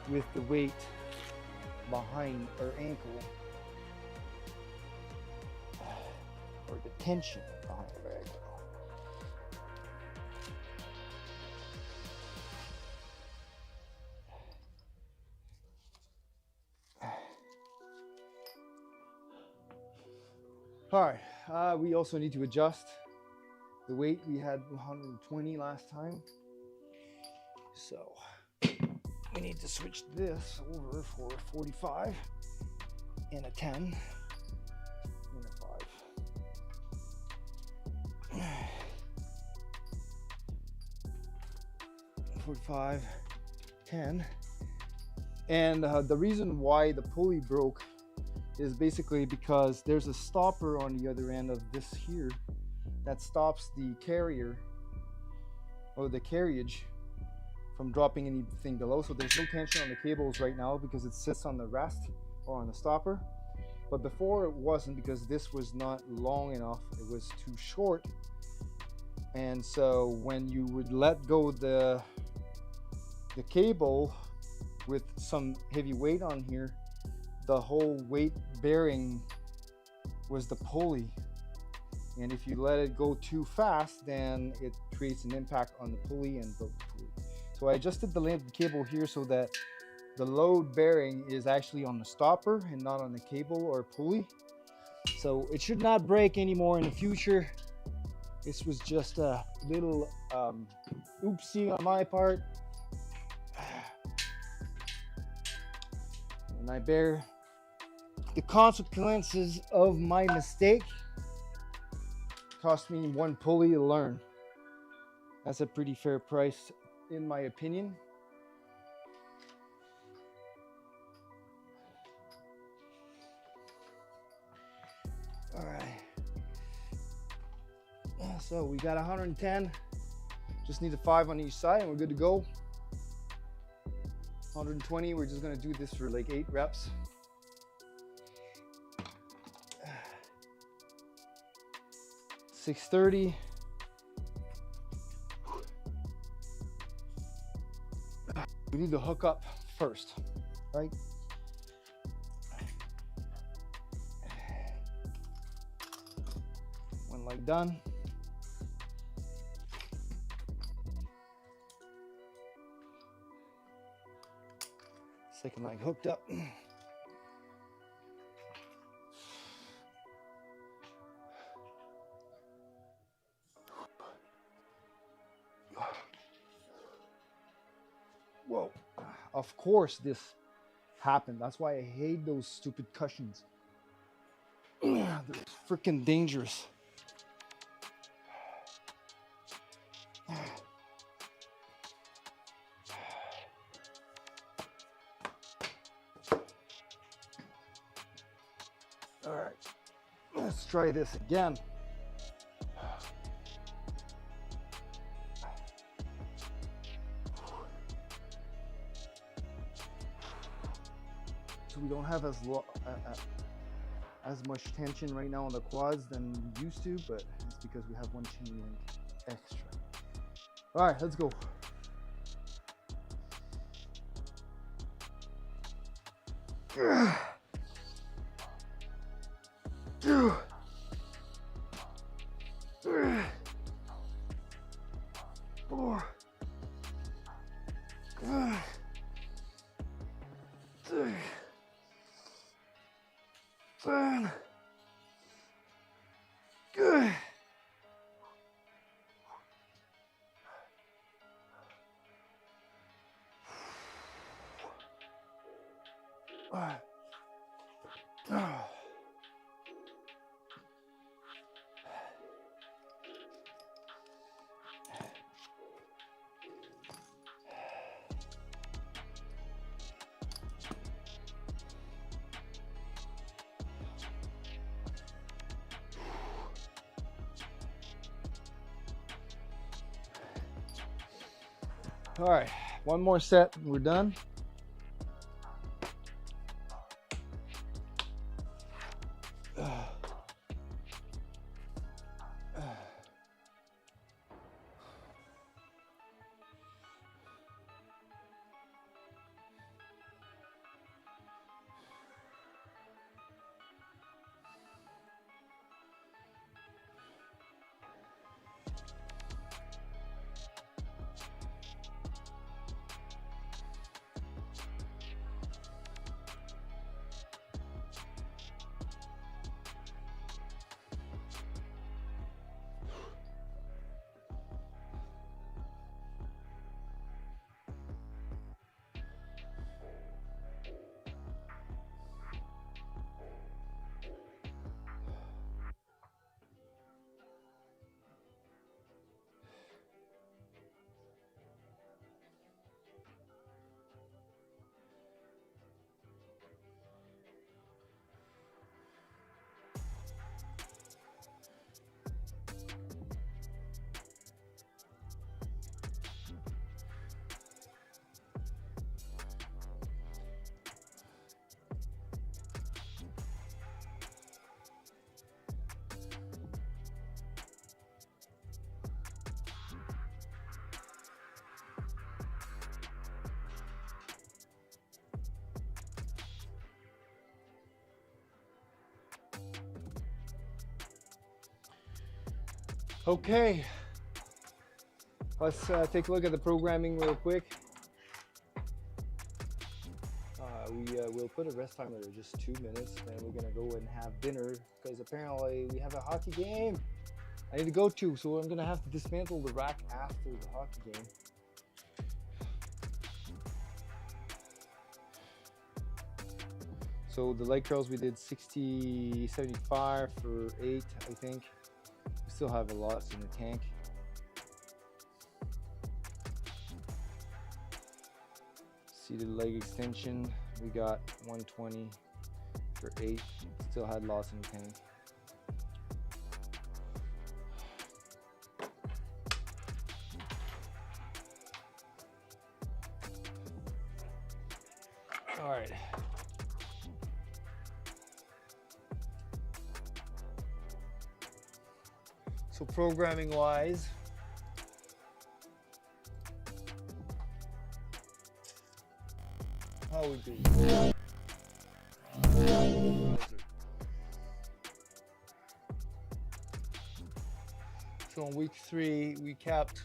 with the weight behind our ankle, or the tension behind our ankle. All right, we also need to adjust the weight. We had 120 last time, so we need to switch this over for 45 and a 10 and a 5. 45, 10. And the reason why the pulley broke is basically because there's a stopper on the other end of this here that stops the carrier or the carriage from dropping anything below. So there's no tension on the cables right now because it sits on the rest or on the stopper. But before it wasn't, because this was not long enough, it was too short. And so when you would let go the cable with some heavy weight on here, the whole weight bearing was the pulley. And if you let it go too fast, then it creates an impact on the pulley and broke the pulley. So I adjusted the length of the cable here so that the load bearing is actually on the stopper and not on the cable or pulley. So it should not break anymore in the future. This was just a little oopsie on my part. And I bear the consequences of my mistake. Cost me 1 pulley to learn. That's a pretty fair price in my opinion. All right. So we got 110. Just need a 5 on each side and we're good to go. 120, we're just gonna do this for like 8 reps. 6:30. We need to hook up first, right? One leg done. Second leg hooked up. Whoa. Of course this happened. That's why I hate those stupid cushions. They're freaking dangerous. All right, let's try this again. So we don't have as much tension right now on the quads than we used to, but it's because we have one chain link extra. All right, let's go. Four. 7. Good. All right. All right, one more set and we're done. Okay, let's take a look at the programming real quick. We'll put a rest timer of just 2 minutes, then we're gonna go and have dinner because apparently we have a hockey game I need to go to, so I'm gonna have to dismantle the rack after the hockey game. So the leg curls we did 60, 75 for 8, I think. We still have a lot in the tank. Seated leg extension, we got 120 for 8. Still had lots in the tank. All right. So programming wise, how we do? So in week 3, we capped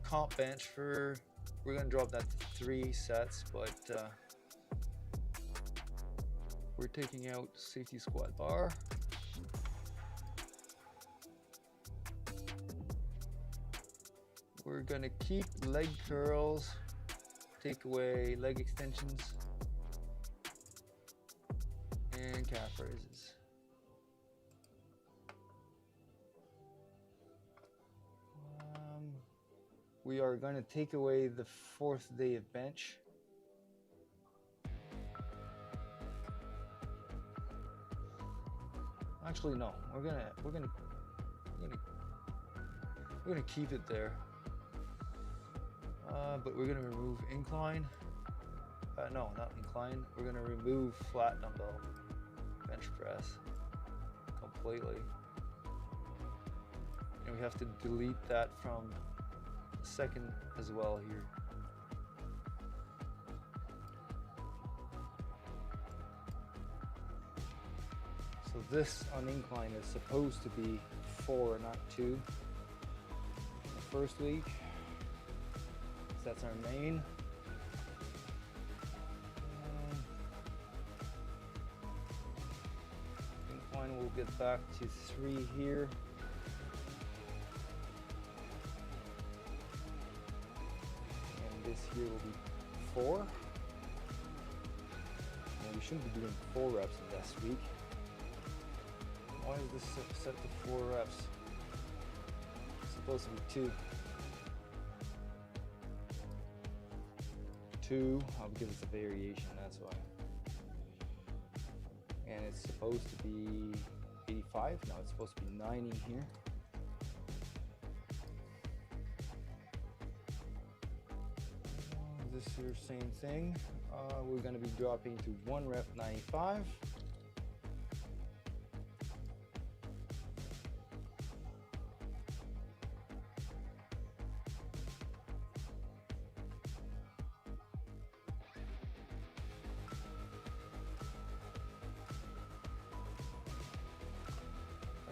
comp bench for, we're gonna drop that to 3 sets, but we're taking out safety squat bar. We're gonna keep leg curls, take away leg extensions, and calf raises. We are going to take away the 4th day of bench. Actually, no. We're gonna keep it there. But we're gonna remove incline. No, not incline. We're gonna remove flat dumbbell bench press completely. And we have to delete that from the second as well here. So this on incline is supposed to be 4, not 2. The first week. So that's our main. Incline we'll get back to 3 here. And this here will be 4. And we shouldn't be doing 4 reps in this week. Why is this set to 4 reps? It's supposed to be 2. 2, because it's a variation, that's why. And it's supposed to be 85. No, it's supposed to be 90 here. This here, same thing. We're going to be dropping to 1 rep 95.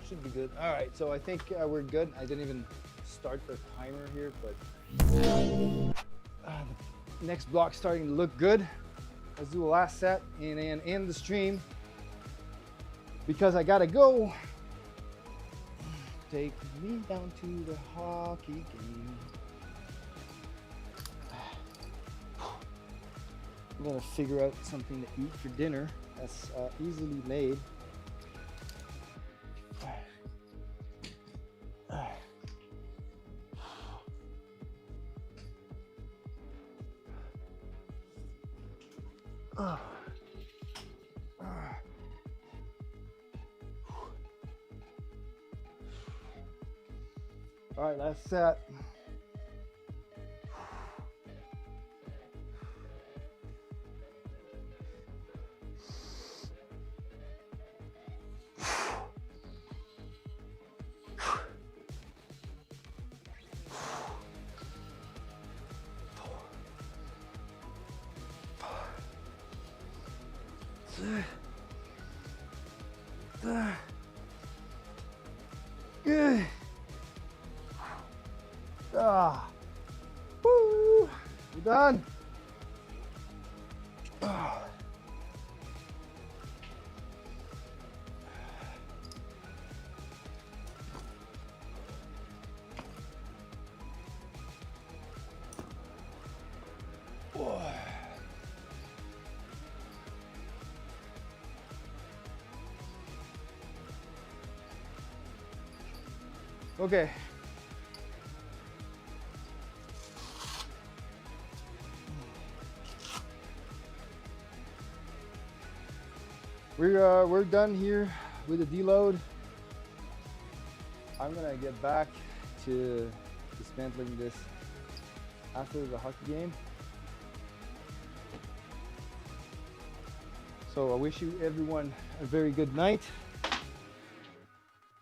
Should be good. All right, so I think we're good. I didn't even start the timer here, but the next block's starting to look good. Let's do the last set and then end the stream because I gotta go. Take me down to the hockey game. I'm gonna figure out something to eat for dinner that's easily made. All right, last set. Good. Woo. We're done. Okay. We're done here with the deload. I'm gonna get back to dismantling this after the hockey game. So I wish you everyone a very good night.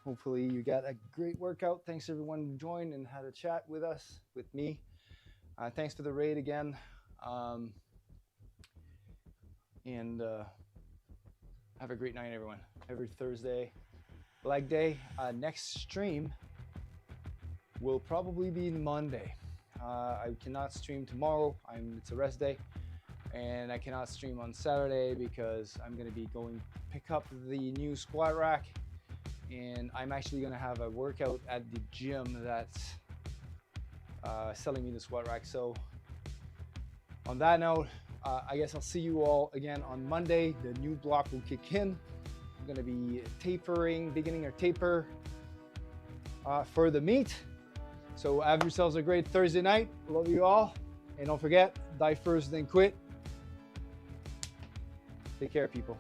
Hopefully you got a great workout. Thanks everyone who joined and had a chat with us, with me. Thanks for the raid again. And have a great night, everyone. Every Thursday, leg day. Next stream will probably be Monday. I cannot stream tomorrow. It's a rest day. And I cannot stream on Saturday because I'm going to be going to pick up the new squat rack. And I'm actually going to have a workout at the gym that's selling me the squat rack. So on that note, I guess I'll see you all again on Monday. The new block will kick in. I'm going to be beginning our taper for the meet. So have yourselves a great Thursday night. Love you all. And don't forget, die first, then quit. Take care, people.